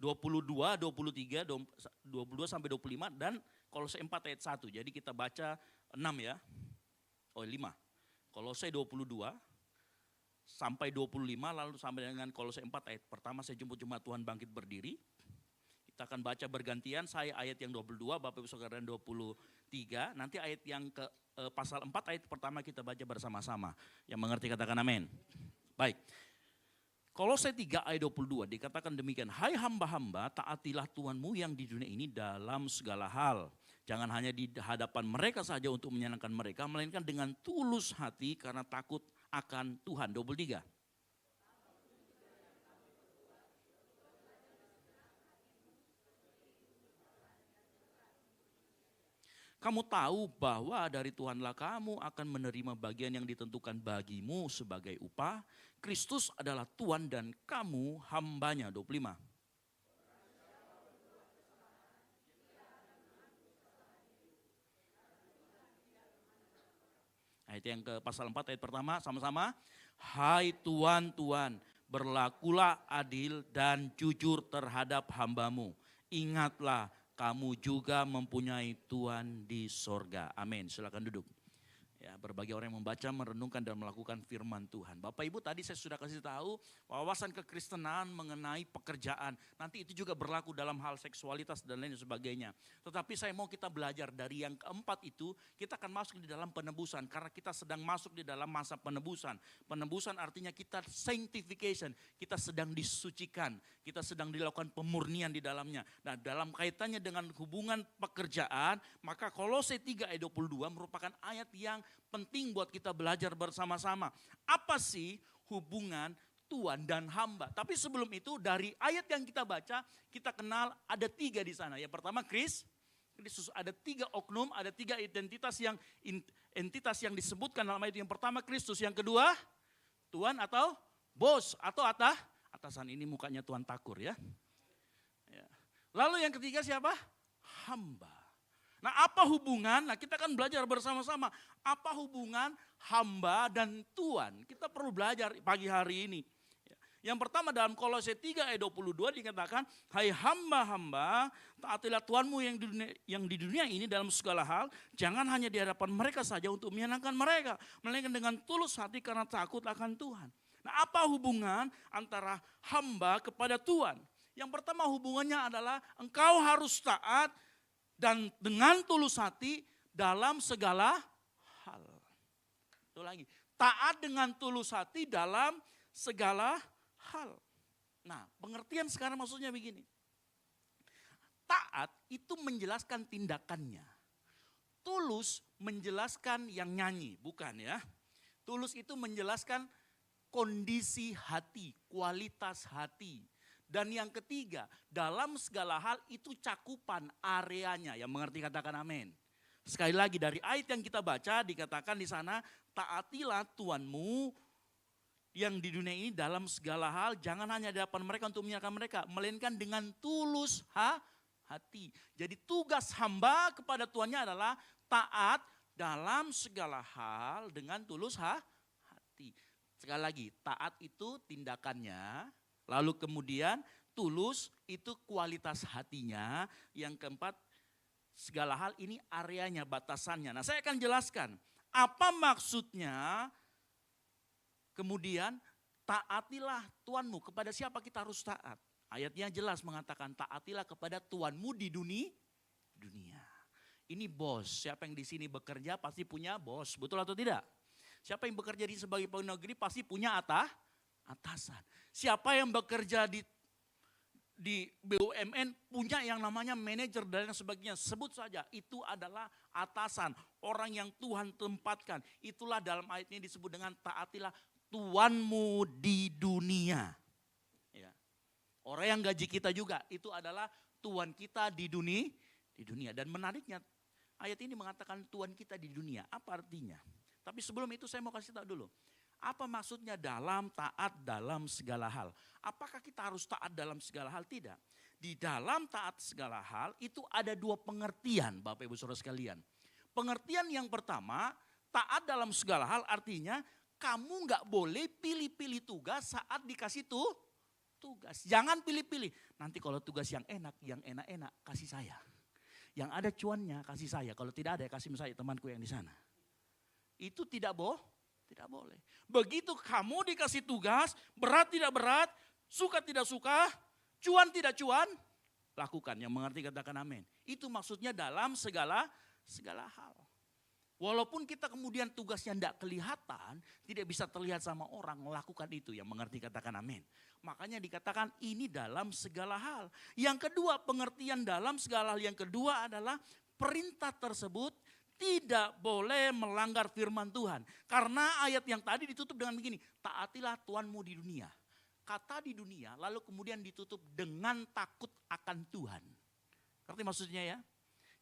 22, 23, 22 sampai 25 dan Kolose 4 ayat 1. Jadi kita baca 6 ya. 5. Kolose 22 sampai 25 lalu sampai dengan Kolose 4 ayat pertama saya jemput jemaat Tuhan bangkit berdiri. Kita akan baca bergantian, saya ayat yang 22, Bapak Ibu Saudara 23. Nanti ayat yang ke pasal 4 ayat pertama kita baca bersama-sama. Yang mengerti katakan amin. Baik. Kolose 3 ayat 22 dikatakan demikian, hai hamba-hamba taatilah Tuhanmu yang di dunia ini dalam segala hal. Jangan hanya di hadapan mereka saja untuk menyenangkan mereka, melainkan dengan tulus hati karena takut akan Tuhan. 23. Kamu tahu bahwa dari Tuhanlah kamu akan menerima bagian yang ditentukan bagimu sebagai upah. Kristus adalah Tuhan dan kamu hambanya. 25. Ayat yang ke pasal 4 ayat pertama sama-sama. Hai Tuhan, Tuhan, berlakulah adil dan jujur terhadap hambamu. Ingatlah, kamu juga mempunyai Tuhan di sorga. Amin. Silakan duduk. Ya, berbagai orang yang membaca, merenungkan dan melakukan firman Tuhan. Bapak Ibu tadi saya sudah kasih tahu wawasan kekristenan mengenai pekerjaan. Nanti itu juga berlaku dalam hal seksualitas dan lain sebagainya. Tetapi saya mau kita belajar dari yang keempat itu, kita akan masuk di dalam penebusan. Karena kita sedang masuk di dalam masa penebusan. Penebusan artinya kita sanctification, kita sedang disucikan. Kita sedang dilakukan pemurnian di dalamnya. Nah, dalam kaitannya dengan hubungan pekerjaan, maka Kolose 3 ayat 22 merupakan ayat yang penting buat kita belajar bersama-sama. Apa sih hubungan Tuhan dan hamba? Tapi sebelum itu dari ayat yang kita baca, kita kenal ada 3 di sana. Yang pertama Kristus, ada 3 oknum, ada 3 identitas entitas yang disebutkan dalam ayat. Yang pertama Kristus, yang kedua Tuhan atau bos atau atasan. Ini mukanya Tuhan Takur ya. Lalu yang ketiga siapa? Hamba. Nah, apa hubungan? Nah, kita akan belajar bersama-sama. Apa hubungan hamba dan Tuhan? Kita perlu belajar pagi hari ini. Yang pertama dalam Kolose 3 ayat 22 dikatakan, hai hamba-hamba, taatilah Tuhanmu yang di dunia ini dalam segala hal. Jangan hanya di hadapan mereka saja untuk menyenangkan mereka, melainkan dengan tulus hati karena takut akan Tuhan. Nah, apa hubungan antara hamba kepada Tuhan? Yang pertama hubungannya adalah engkau harus taat dan dengan tulus hati dalam segala hal. Itu lagi, taat dengan tulus hati dalam segala hal. Nah, pengertian sekarang maksudnya begini. taat itu menjelaskan tindakannya. Tulus menjelaskan yang nyanyi, bukan ya. Tulus itu menjelaskan kondisi hati, kualitas hati. Dan yang ketiga, dalam segala hal itu cakupan areanya. Yang mengerti katakan amin. Sekali lagi dari ayat yang kita baca dikatakan di sana, taatilah Tuhanmu yang di dunia ini dalam segala hal, jangan hanya di hadapan mereka untuk menyenangkan mereka, melainkan dengan tulus hati. Jadi tugas hamba kepada Tuhannya adalah taat dalam segala hal dengan tulus hati. Sekali lagi, taat itu tindakannya, lalu kemudian tulus itu kualitas hatinya, yang keempat segala hal ini areanya, batasannya. Nah, saya akan jelaskan apa maksudnya. Kemudian taatilah Tuhanmu, kepada siapa kita harus taat? Ayatnya jelas mengatakan taatilah kepada Tuhanmu di dunia. Ini bos, siapa yang di sini bekerja pasti punya bos, betul atau tidak? Siapa yang bekerja di sebagai pegawai negeri pasti punya atasan. Siapa yang bekerja di BUMN punya yang namanya manajer dan sebagainya. Sebut saja, itu adalah atasan, orang yang Tuhan tempatkan. Itulah dalam ayat ini disebut dengan taatilah Tuhanmu di dunia. Ya. Orang yang gaji kita juga itu adalah Tuhan kita di dunia. Dan menariknya ayat ini mengatakan Tuhan kita di dunia. Apa artinya? Tapi sebelum itu saya mau kasih tahu dulu. Apa maksudnya dalam taat dalam segala hal? Apakah kita harus taat dalam segala hal? Tidak. Di dalam taat segala hal itu ada dua pengertian Bapak Ibu Saudara sekalian. Pengertian yang pertama, taat dalam segala hal artinya kamu nggak boleh pilih-pilih tugas saat dikasih tugas. Jangan pilih-pilih. Nanti kalau tugas yang enak-enak kasih saya. Yang ada cuannya kasih saya. Kalau tidak ada kasih saya temanku yang di sana. Itu tidak boleh. Begitu kamu dikasih tugas, berat tidak berat, suka tidak suka, cuan tidak cuan, lakukan. Yang mengerti katakan amin. Itu maksudnya dalam segala hal. Walaupun kita kemudian tugasnya tidak kelihatan, tidak bisa terlihat sama orang, lakukan itu. Yang mengerti katakan amin. Makanya dikatakan ini dalam segala hal. Yang kedua, pengertian dalam segala hal yang kedua adalah perintah tersebut tidak boleh melanggar firman Tuhan. Karena ayat yang tadi ditutup dengan begini, taatilah Tuhanmu di dunia. Kata di dunia lalu kemudian ditutup dengan takut akan Tuhan. Ngerti maksudnya ya?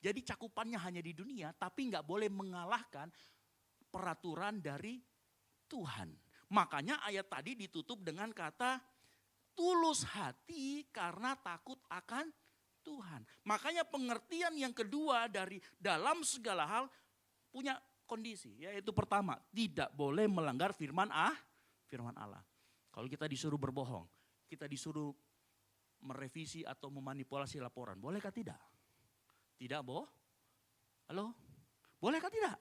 Jadi cakupannya hanya di dunia tapi nggak boleh mengalahkan peraturan dari Tuhan. Makanya ayat tadi ditutup dengan kata tulus hati karena takut akan Tuhan. Makanya pengertian yang kedua dari dalam segala hal punya kondisi. Yaitu pertama, tidak boleh melanggar firman Allah. Kalau kita disuruh berbohong, kita disuruh merevisi atau memanipulasi laporan, bolehkah tidak? Tidak Halo? Bolehkah tidak?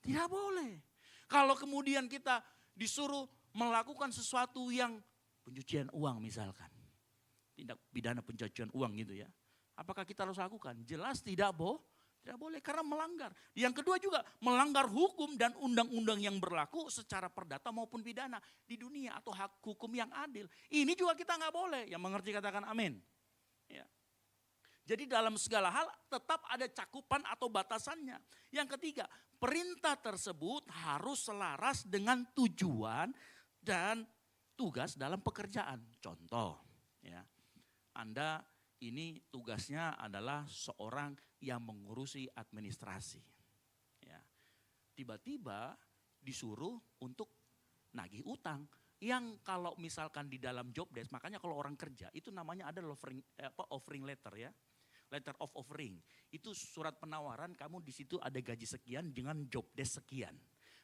Tidak boleh. Kalau kemudian kita disuruh melakukan sesuatu yang pencucian uang misalkan. Tindak pidana pencucian uang gitu ya. Apakah kita harus lakukan? Jelas tidak boleh karena melanggar. Yang kedua juga melanggar hukum dan undang-undang yang berlaku secara perdata maupun pidana di dunia atau hak hukum yang adil. Ini juga kita nggak boleh. Yang mengerti katakan amin. Ya. Jadi dalam segala hal tetap ada cakupan atau batasannya. Yang ketiga, perintah tersebut harus selaras dengan tujuan dan tugas dalam pekerjaan. Contoh, ya, Anda ini tugasnya adalah seorang yang mengurusi administrasi. Ya. Tiba-tiba disuruh untuk nagih utang. Yang kalau misalkan di dalam job desk, makanya kalau orang kerja itu namanya ada offering letter ya. Letter of offering, itu surat penawaran kamu di situ ada gaji sekian dengan job desk sekian.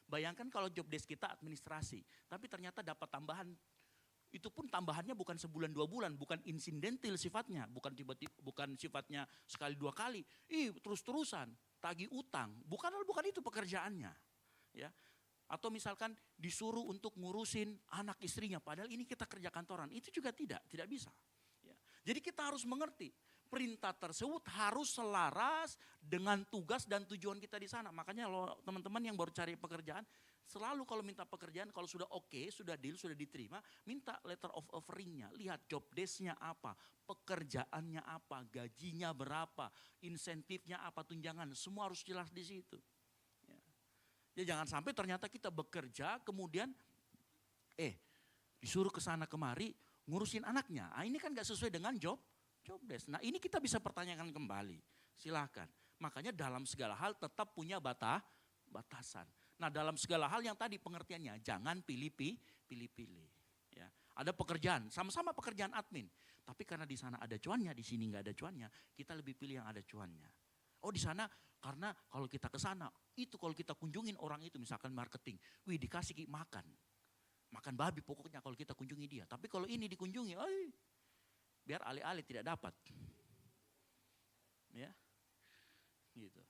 Bayangkan kalau job desk kita administrasi, tapi ternyata dapat tambahan, itu pun tambahannya bukan sebulan 2 bulan, bukan insidental sifatnya, bukan sifatnya sekali 2 kali, terus-terusan tagih utang, bukan itu pekerjaannya, ya. Atau misalkan disuruh untuk ngurusin anak istrinya, padahal ini kita kerja kantoran, itu juga tidak bisa. Ya. Jadi kita harus mengerti. Perintah tersebut harus selaras dengan tugas dan tujuan kita di sana. Makanya kalau teman-teman yang baru cari pekerjaan, Selalu kalau minta pekerjaan, kalau sudah oke, sudah deal, sudah diterima, minta letter of offeringnya. Lihat job desk-nya apa, pekerjaannya apa, gajinya berapa, insentifnya apa, tunjangan. Semua harus jelas di situ. Ya jangan sampai ternyata kita bekerja, kemudian disuruh ke sana kemari, ngurusin anaknya. Ini kan gak sesuai dengan job desk. Nah ini kita bisa pertanyakan kembali, silahkan. Makanya dalam segala hal tetap punya batasan. Nah dalam segala hal yang tadi pengertiannya, jangan pilih-pilih. Ya. Ada pekerjaan, sama-sama pekerjaan admin. Tapi karena di sana ada cuannya, di sini nggak ada cuannya, kita lebih pilih yang ada cuannya. Oh di sana karena kalau kita ke sana, itu kalau kita kunjungin orang itu misalkan marketing, dikasih makan babi pokoknya kalau kita kunjungi dia. Tapi kalau ini dikunjungi, biar alih-alih tidak dapat. Ya, gitu.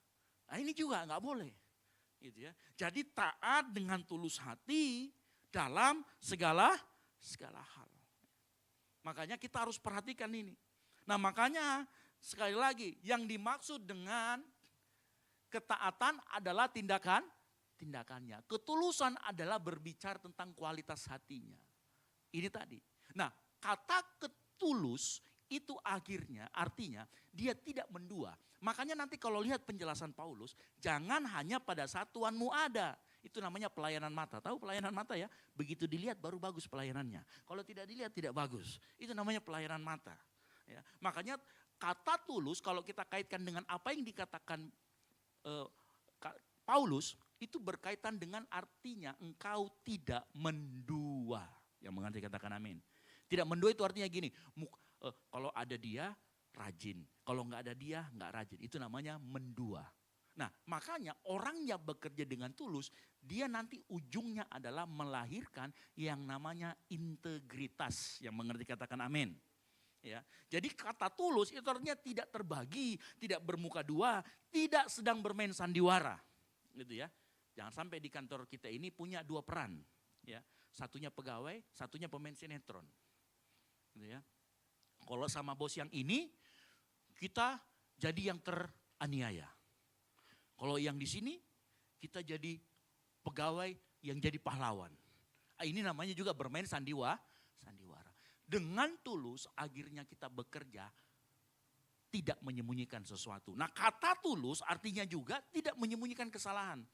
Nah ini juga nggak boleh. Gitu ya. Jadi taat dengan tulus hati dalam segala hal. Makanya kita harus perhatikan ini. Nah makanya sekali lagi yang dimaksud dengan ketaatan adalah tindakannya. Ketulusan adalah berbicara tentang kualitas hatinya. Ini tadi. Nah kata ketulus itu akhirnya artinya dia tidak mendua. Makanya nanti kalau lihat penjelasan Paulus, jangan hanya pada satuanmu ada. Itu namanya pelayanan mata. Tahu pelayanan mata ya? Begitu dilihat baru bagus pelayanannya. Kalau tidak dilihat tidak bagus. Itu namanya pelayanan mata. Ya. Makanya kata tulus kalau kita kaitkan dengan apa yang dikatakan Paulus, itu berkaitan dengan artinya engkau tidak mendua. Yang mengerti katakan amin. Tidak mendua itu artinya gini, kalau ada dia rajin, kalau nggak ada dia nggak rajin. Itu namanya mendua. Nah makanya orang yang bekerja dengan tulus, dia nanti ujungnya adalah melahirkan yang namanya integritas. Yang mengerti katakan amin. Ya, jadi kata tulus itu artinya tidak terbagi, tidak bermuka dua, tidak sedang bermain sandiwara. Gitu ya. Jangan sampai di kantor kita ini punya dua peran. Ya, satunya pegawai, satunya pemain sinetron. Gitu ya. Kalau sama bos yang ini, kita jadi yang teraniaya. Kalau yang di sini, kita jadi pegawai yang jadi pahlawan. Ini namanya juga bermain sandiwara. Dengan tulus akhirnya kita bekerja tidak menyembunyikan sesuatu. Nah kata tulus artinya juga tidak menyembunyikan kesalahan.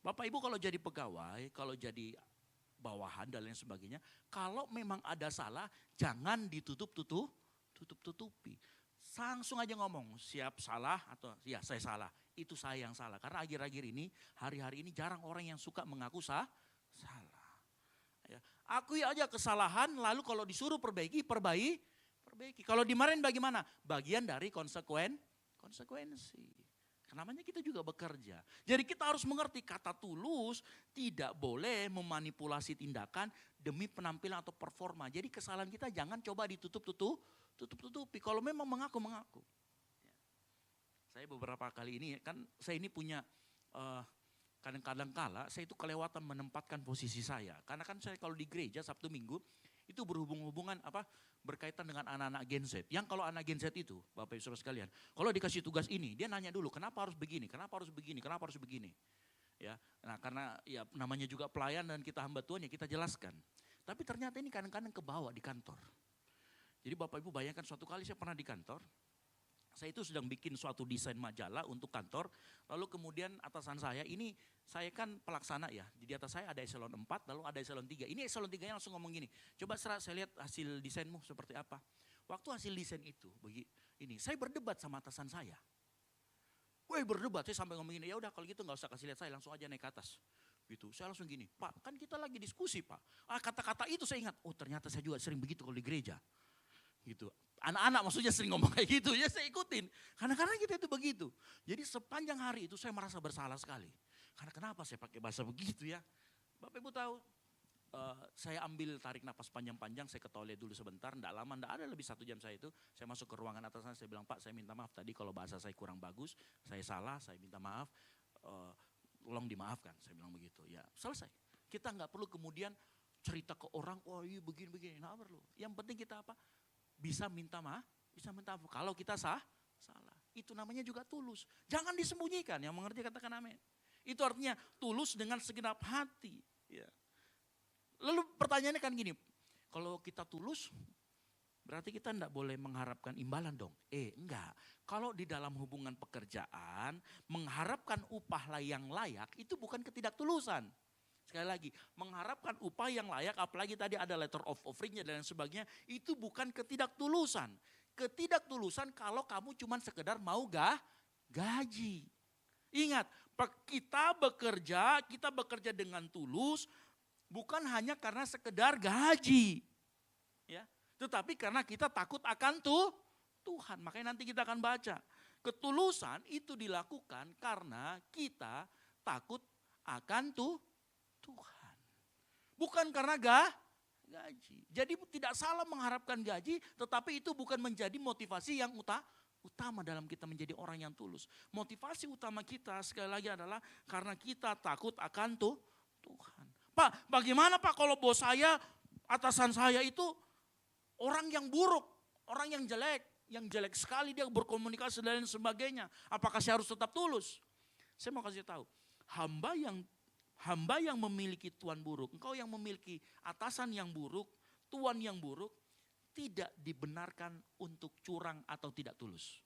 Bapak Ibu kalau jadi pegawai, kalau jadi bawahan dan lain sebagainya, kalau memang ada salah jangan ditutup-tutupi. Langsung aja ngomong, siap salah atau ya saya salah, itu saya yang salah. Karena akhir-akhir ini, hari-hari ini jarang orang yang suka mengaku salah. Ya. Akui aja kesalahan, lalu kalau disuruh perbaiki. Kalau dimarahin bagaimana? Bagian dari konsekuensi. Namanya kita juga bekerja. Jadi kita harus mengerti kata tulus tidak boleh memanipulasi tindakan demi penampilan atau performa. Jadi kesalahan kita jangan coba ditutup-tutupi. Kalau memang mengaku. Ya. Saya beberapa kali ini kan saya ini punya kadang-kadang kala saya itu kelewatan menempatkan posisi saya. Karena kan saya kalau di gereja Sabtu Minggu itu berhubungan berkaitan dengan anak-anak Gen Z. Yang kalau anak Gen Z itu, Bapak Ibu Saudara sekalian, kalau dikasih tugas ini, dia nanya dulu kenapa harus begini, kenapa harus begini. Ya, nah karena ya namanya juga pelayan dan kita hamba Tuhan ya kita jelaskan. Tapi ternyata ini kadang-kadang kebawa di kantor. Jadi Bapak Ibu bayangkan suatu kali saya pernah di kantor, saya itu sedang bikin suatu desain majalah untuk kantor, lalu kemudian atasan saya, ini saya kan pelaksana ya, di atas saya ada eselon 4, lalu ada eselon 3. Ini eselon 3-nya langsung ngomong gini, coba saya lihat hasil desainmu seperti apa. Waktu hasil desain itu, saya berdebat sama atasan saya. Berdebat, saya sampai ngomong gini, ya udah kalau gitu gak usah kasih lihat saya, langsung aja naik ke atas. Gitu, saya langsung gini, Pak kan kita lagi diskusi Pak. Kata-kata itu saya ingat, oh ternyata saya juga sering begitu kalau di gereja. Gitu. Anak-anak maksudnya sering ngomong kayak gitu, ya saya ikutin. Karena kita itu begitu. Jadi sepanjang hari itu saya merasa bersalah sekali. Karena kenapa saya pakai bahasa begitu ya. Bapak Ibu tahu, saya ambil tarik napas panjang-panjang, saya ke toilet dulu sebentar, enggak lama, enggak ada lebih 1 jam saya itu. Saya masuk ke ruangan atasan, saya bilang Pak saya minta maaf tadi kalau bahasa saya kurang bagus, saya salah, saya minta maaf, tolong dimaafkan, saya bilang begitu. Ya selesai, kita enggak perlu kemudian cerita ke orang, oh iya begini-begini, enggak perlu. Yang penting kita bisa minta maaf. Kalau kita salah, itu namanya juga tulus. Jangan disembunyikan, yang mengerti katakan amin. Itu artinya tulus dengan segenap hati. Ya. Lalu pertanyaannya kan gini, kalau kita tulus berarti kita tidak boleh mengharapkan imbalan dong. Enggak. Kalau di dalam hubungan pekerjaan, mengharapkan upah yang layak itu bukan ketidaktulusan. Sekali lagi, mengharapkan upah yang layak, apalagi tadi ada letter of offeringnya dan sebagainya, itu bukan ketidaktulusan. Ketidaktulusan kalau kamu cuma sekedar mau gaji. Ingat, kita bekerja dengan tulus, bukan hanya karena sekedar gaji. Ya. Tetapi karena kita takut akan Tuhan. Makanya nanti kita akan baca. Ketulusan itu dilakukan karena kita takut akan Tuhan. Bukan karena gaji. Jadi tidak salah mengharapkan gaji, tetapi itu bukan menjadi motivasi yang utama dalam kita menjadi orang yang tulus. Motivasi utama kita sekali lagi adalah karena kita takut akan Tuhan. Pak, bagaimana Pak kalau bos saya, atasan saya itu orang yang buruk, orang yang jelek sekali dia berkomunikasi dan lain sebagainya. Apakah saya harus tetap tulus? Saya mau kasih tahu, hamba yang memiliki tuan buruk, engkau yang memiliki atasan yang buruk, tuan yang buruk, tidak dibenarkan untuk curang atau tidak tulus.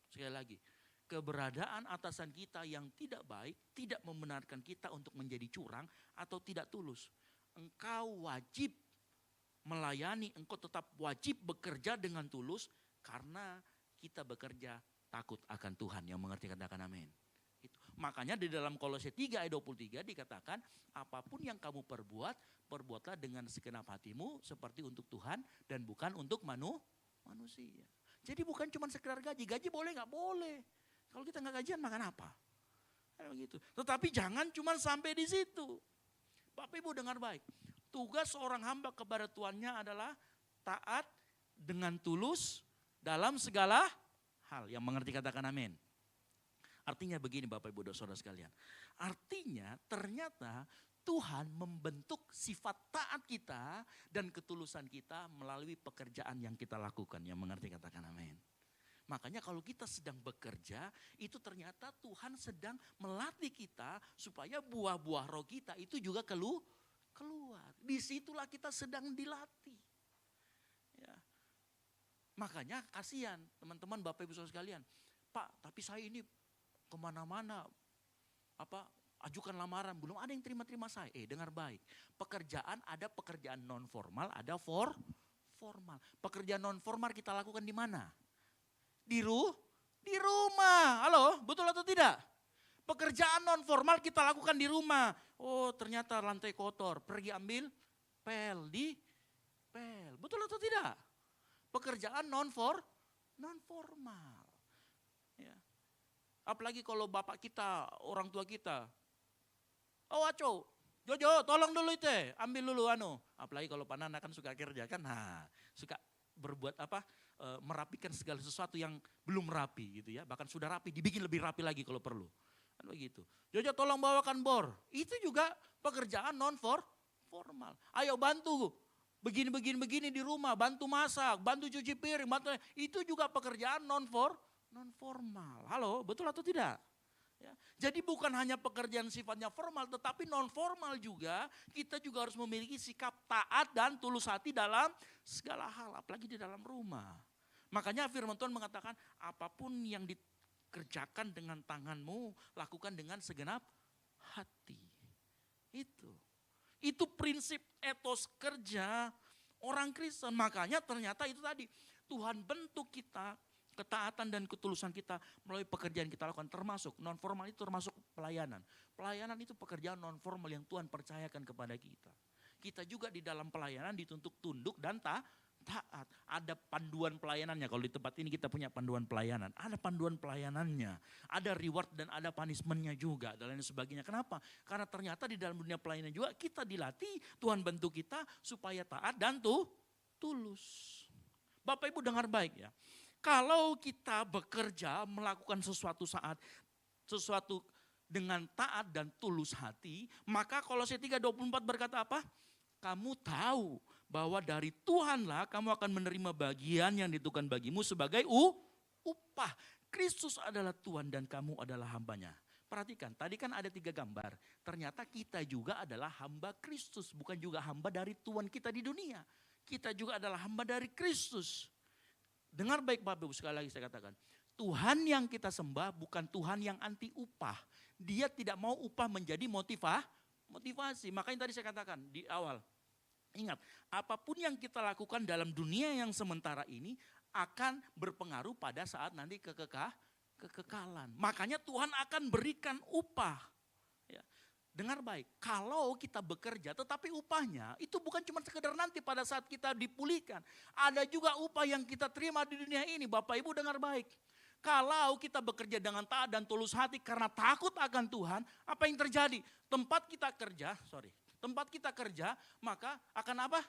Sekali lagi, keberadaan atasan kita yang tidak baik tidak membenarkan kita untuk menjadi curang atau tidak tulus. Engkau wajib melayani, engkau tetap wajib bekerja dengan tulus karena kita bekerja takut akan Tuhan. Yang mengerti katakan amin. Makanya di dalam Kolose 3 ayat 23 dikatakan, apapun yang kamu perbuatlah dengan segenap hatimu seperti untuk Tuhan dan bukan untuk manusia. Jadi bukan cuma sekedar gaji. Gaji boleh nggak? Boleh. Kalau kita nggak gajian makan apa? Begitu. Tetapi jangan cuma sampai di situ. Bapak Ibu dengar baik. Tugas seorang hamba kepada tuannya adalah taat dengan tulus dalam segala hal. Yang mengerti katakan amin. Artinya begini Bapak Ibu Saudara sekalian. Artinya ternyata Tuhan membentuk sifat taat kita dan ketulusan kita melalui pekerjaan yang kita lakukan. Yang mengerti katakan amin. Makanya kalau kita sedang bekerja, itu ternyata Tuhan sedang melatih kita supaya buah-buah roh kita itu juga keluar. Disitulah kita sedang dilatih. Ya. Makanya kasihan teman-teman Bapak Ibu Saudara sekalian. Pak, tapi saya ini kemana-mana ajukan lamaran, belum ada yang terima-terima saya. Dengar baik, pekerjaan ada pekerjaan non formal, ada formal. Pekerjaan non formal kita lakukan di mana? Di rumah. Halo, betul atau tidak? Pekerjaan non formal kita lakukan di rumah. Oh, ternyata lantai kotor, pergi ambil pel. Betul atau tidak? Pekerjaan non formal. Ya. Apalagi kalau bapak kita, orang tua kita. Oh Aco, Jojo tolong dulu itu, ambil dulu Apalagi kalau Panana kan suka kerja kan, suka berbuat merapikan segala sesuatu yang belum rapi gitu ya. Bahkan sudah rapi, dibikin lebih rapi lagi kalau perlu. Kan begitu. Jojo tolong bawakan bor. Itu juga pekerjaan non formal. Ayo bantu begini di rumah, bantu masak, bantu cuci piring, itu juga pekerjaan non formal. Halo, betul atau tidak? Ya. Jadi bukan hanya pekerjaan sifatnya formal, tetapi non formal juga kita juga harus memiliki sikap taat dan tulus hati dalam segala hal, apalagi di dalam rumah. Makanya firman Tuhan mengatakan apapun yang dikerjakan dengan tanganmu, lakukan dengan segenap hati. Itu prinsip etos kerja orang Kristen. Makanya ternyata itu tadi Tuhan bentuk kita. Ketaatan dan ketulusan kita melalui pekerjaan kita lakukan termasuk non formal itu termasuk pelayanan. Pelayanan itu pekerjaan non formal yang Tuhan percayakan kepada kita. Kita juga di dalam pelayanan dituntut tunduk dan taat. Ada panduan pelayanannya. Kalau di tempat ini kita punya panduan pelayanan. Ada panduan pelayanannya. Ada reward dan ada punishment-nya juga dan lain sebagainya. Kenapa? Karena ternyata di dalam dunia pelayanan juga kita dilatih, Tuhan bentuk kita supaya taat dan tulus. Bapak Ibu dengar baik ya. Kalau kita bekerja melakukan sesuatu dengan taat dan tulus hati, maka Kolose 3:24 berkata apa? Kamu tahu bahwa dari Tuhanlah kamu akan menerima bagian yang ditentukan bagimu sebagai upah. Kristus adalah Tuhan dan kamu adalah hambanya. Perhatikan, tadi kan ada 3 gambar. Ternyata kita juga adalah hamba Kristus, bukan juga hamba dari Tuhan kita di dunia. Kita juga adalah hamba dari Kristus. Dengar baik Bapak Ibu, sekali lagi saya katakan. Tuhan yang kita sembah bukan Tuhan yang anti upah. Dia tidak mau upah menjadi motivasi. Makanya tadi saya katakan di awal. Ingat, apapun yang kita lakukan dalam dunia yang sementara ini akan berpengaruh pada saat nanti kekekalan. Makanya Tuhan akan berikan upah. Ya. Dengar baik, kalau kita bekerja tetapi upahnya itu bukan cuma sekedar nanti pada saat kita dipulihkan. Ada juga upah yang kita terima di dunia ini. Bapak Ibu dengar baik. Kalau kita bekerja dengan taat dan tulus hati karena takut akan Tuhan, apa yang terjadi? Tempat kita kerja, maka akan apa?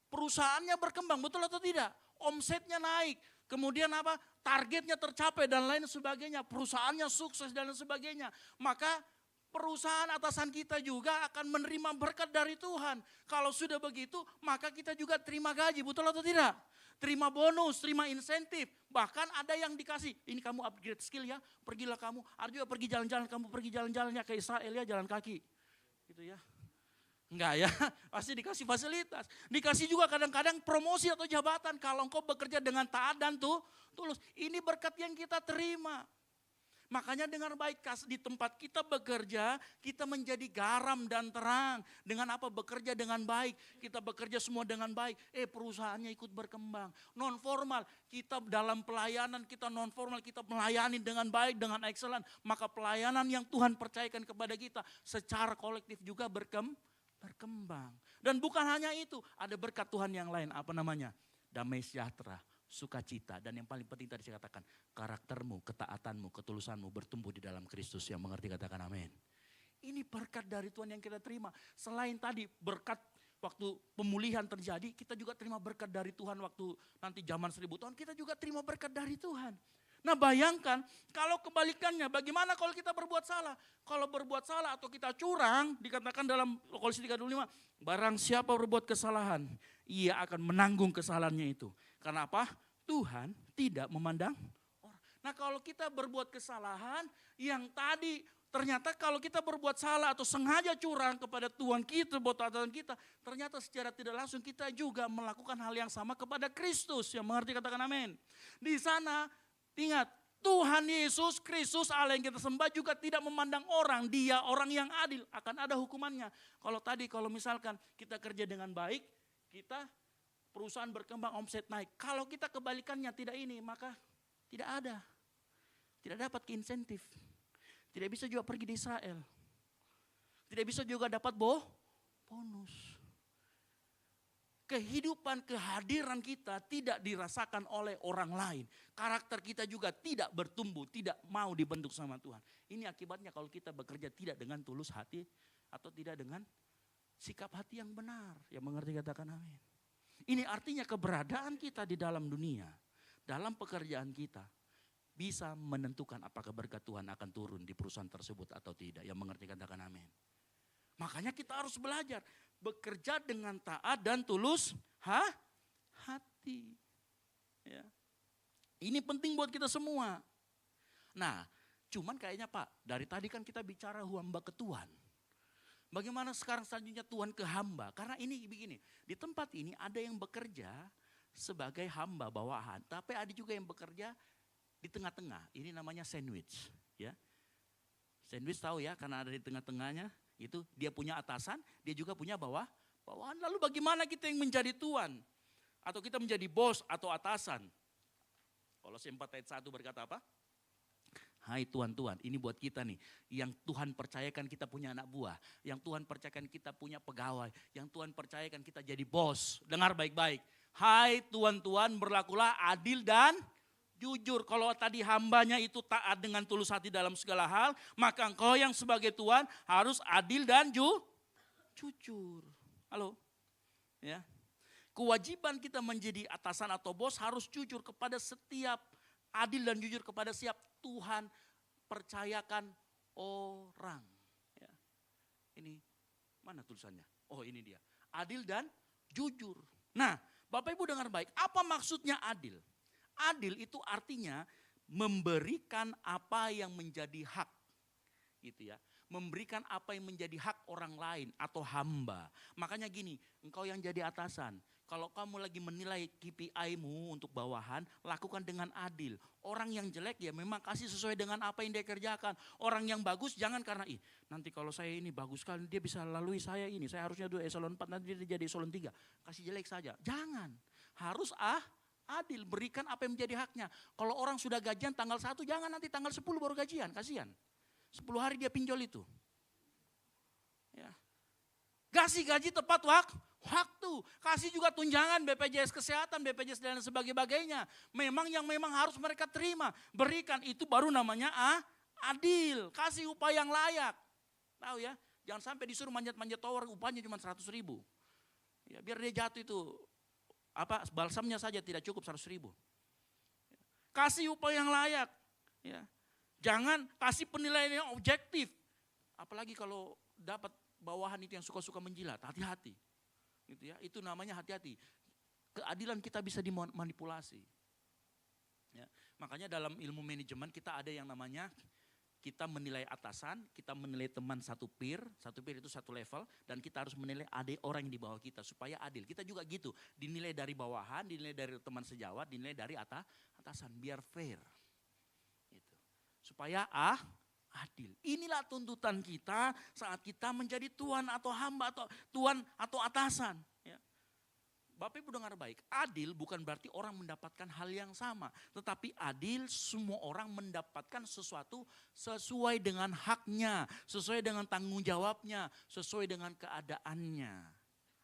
Perusahaannya berkembang, betul atau tidak? Omsetnya naik, kemudian apa? Targetnya tercapai dan lain sebagainya. Perusahaannya sukses dan lain sebagainya. Maka perusahaan atasan kita juga akan menerima berkat dari Tuhan. Kalau sudah begitu, maka kita juga terima gaji, betul atau tidak? Terima bonus, terima insentif. Bahkan ada yang dikasih, ini kamu upgrade skill ya, pergilah kamu. Ada juga pergi jalan-jalan, kamu pergi jalan-jalannya ke Israel ya, jalan kaki. Gitu ya. Enggak ya, pasti dikasih fasilitas. Dikasih juga kadang-kadang promosi atau jabatan kalau engkau bekerja dengan taat dan tulus. Ini berkat yang kita terima. Makanya dengar baik, di tempat kita bekerja, kita menjadi garam dan terang. Dengan apa? Bekerja dengan baik. Kita bekerja semua dengan baik. Perusahaannya ikut berkembang. Non formal, kita dalam pelayanan, kita non formal, kita melayani dengan baik, dengan excellent. Maka pelayanan yang Tuhan percayakan kepada kita secara kolektif juga berkembang. Dan bukan hanya itu, ada berkat Tuhan yang lain, apa namanya? Damai sejahtera, sukacita, dan yang paling penting tadi saya katakan, karaktermu, ketaatanmu, ketulusanmu bertumbuh di dalam Kristus. Yang mengerti katakan amin. Ini berkat dari Tuhan yang kita terima. Selain tadi berkat waktu pemulihan terjadi, kita juga terima berkat dari Tuhan waktu nanti zaman 1000 tahun, kita juga terima berkat dari Tuhan. Nah bayangkan kalau kebalikannya, bagaimana kalau kita berbuat salah? Kalau berbuat salah atau kita curang, dikatakan dalam Kolose 3:25, barang siapa berbuat kesalahan, ia akan menanggung kesalahannya itu. Karena apa? Tuhan tidak memandang orang. Nah kalau kita berbuat kesalahan, yang tadi ternyata kalau kita berbuat salah atau sengaja curang kepada Tuhan kita, buat Tuhan kita, ternyata secara tidak langsung kita juga melakukan hal yang sama kepada Kristus. Yang mengerti katakan amin. Di sana ingat, Tuhan Yesus Kristus Allah yang kita sembah juga tidak memandang orang. Dia orang yang adil, akan ada hukumannya. Kalau misalkan kita kerja dengan baik, kita perusahaan berkembang, omset naik. Kalau kita kebalikannya tidak ini, maka tidak ada. Tidak dapat insentif. Tidak bisa juga pergi di Israel. Tidak bisa juga dapat bonus. Kehidupan, kehadiran kita tidak dirasakan oleh orang lain. Karakter kita juga tidak bertumbuh, tidak mau dibentuk sama Tuhan. Ini akibatnya kalau kita bekerja tidak dengan tulus hati atau tidak dengan sikap hati yang benar. Yang mengerti katakan amin. Ini artinya keberadaan kita di dalam dunia, dalam pekerjaan kita, bisa menentukan apakah berkat Tuhan akan turun di perusahaan tersebut atau tidak. Yang mengerti katakan amin. Makanya kita harus belajar bekerja dengan taat dan tulus hati. Ya. Ini penting buat kita semua. Nah, cuman kayaknya Pak, dari tadi kan kita bicara hamba ke Tuhan. Bagaimana sekarang selanjutnya Tuhan ke hamba? Karena ini begini, di tempat ini ada yang bekerja sebagai hamba bawahan, tapi ada juga yang bekerja di tengah-tengah. Ini namanya sandwich, ya. Sandwich tahu ya, karena ada di tengah-tengahnya. Itu dia punya atasan, dia juga punya bawahan. Lalu bagaimana kita yang menjadi tuan? Atau kita menjadi bos atau atasan? Kolose 4 ayat 1 berkata apa? Hai tuan-tuan, ini buat kita nih. Yang Tuhan percayakan kita punya anak buah. Yang Tuhan percayakan kita punya pegawai. Yang Tuhan percayakan kita jadi bos. Dengar baik-baik. Hai tuan-tuan, berlakulah adil dan jujur. Kalau tadi hambanya itu taat dengan tulus hati dalam segala hal, maka engkau yang sebagai Tuhan harus adil dan jujur. Halo? Ya. Kewajiban kita menjadi atasan atau bos harus jujur kepada setiap, adil dan jujur kepada setiap Tuhan percayakan orang. Ya. Ini mana tulisannya? Oh ini dia. Adil dan jujur. Nah Bapak Ibu dengar baik, apa maksudnya adil? Adil itu artinya memberikan apa yang menjadi hak gitu ya. Memberikan apa yang menjadi hak orang lain atau hamba. Makanya gini, engkau yang jadi atasan, kalau kamu lagi menilai KPI-mu untuk bawahan, lakukan dengan adil. Orang yang jelek ya memang kasih sesuai dengan apa yang dia kerjakan. Orang yang bagus jangan karena nanti kalau saya ini bagus kan dia bisa lalui saya ini. Saya harusnya dulu eselon 4 nanti dia jadi eselon 3. Kasih jelek saja. Jangan. Harus adil, berikan apa yang menjadi haknya. Kalau orang sudah gajian tanggal 1, jangan nanti tanggal 10 baru gajian, kasihan. 10 hari dia pinjol itu. Ya. Kasih gaji tepat waktu. Kasih juga tunjangan BPJS Kesehatan, BPJS dan sebagainya. Memang harus mereka terima. Berikan itu baru namanya adil. Kasih upah yang layak. Tahu ya, jangan sampai disuruh manjat-manjat tower upahnya cuma 100.000. Ya, biar dia jatuh itu. Balsamnya saja tidak cukup 100.000. Kasih upah yang layak. Ya. Jangan kasih penilaian yang objektif. Apalagi kalau dapat bawahan itu yang suka-suka menjilat, hati-hati. Gitu ya, itu namanya hati-hati. Keadilan kita bisa dimanipulasi. Ya. Makanya dalam ilmu manajemen kita ada yang namanya kita menilai atasan, kita menilai teman satu peer itu satu level, dan kita harus menilai orang yang di bawah kita supaya adil. Kita juga gitu, dinilai dari bawahan, dinilai dari teman sejawat, dinilai dari atasan, biar fair. Gitu. Supaya adil. Inilah tuntutan kita saat kita menjadi tuan atau hamba atau tuan atau atasan. Ya. Bapak Ibu dengar baik, adil bukan berarti orang mendapatkan hal yang sama. Tetapi adil semua orang mendapatkan sesuatu sesuai dengan haknya, sesuai dengan tanggung jawabnya, sesuai dengan keadaannya.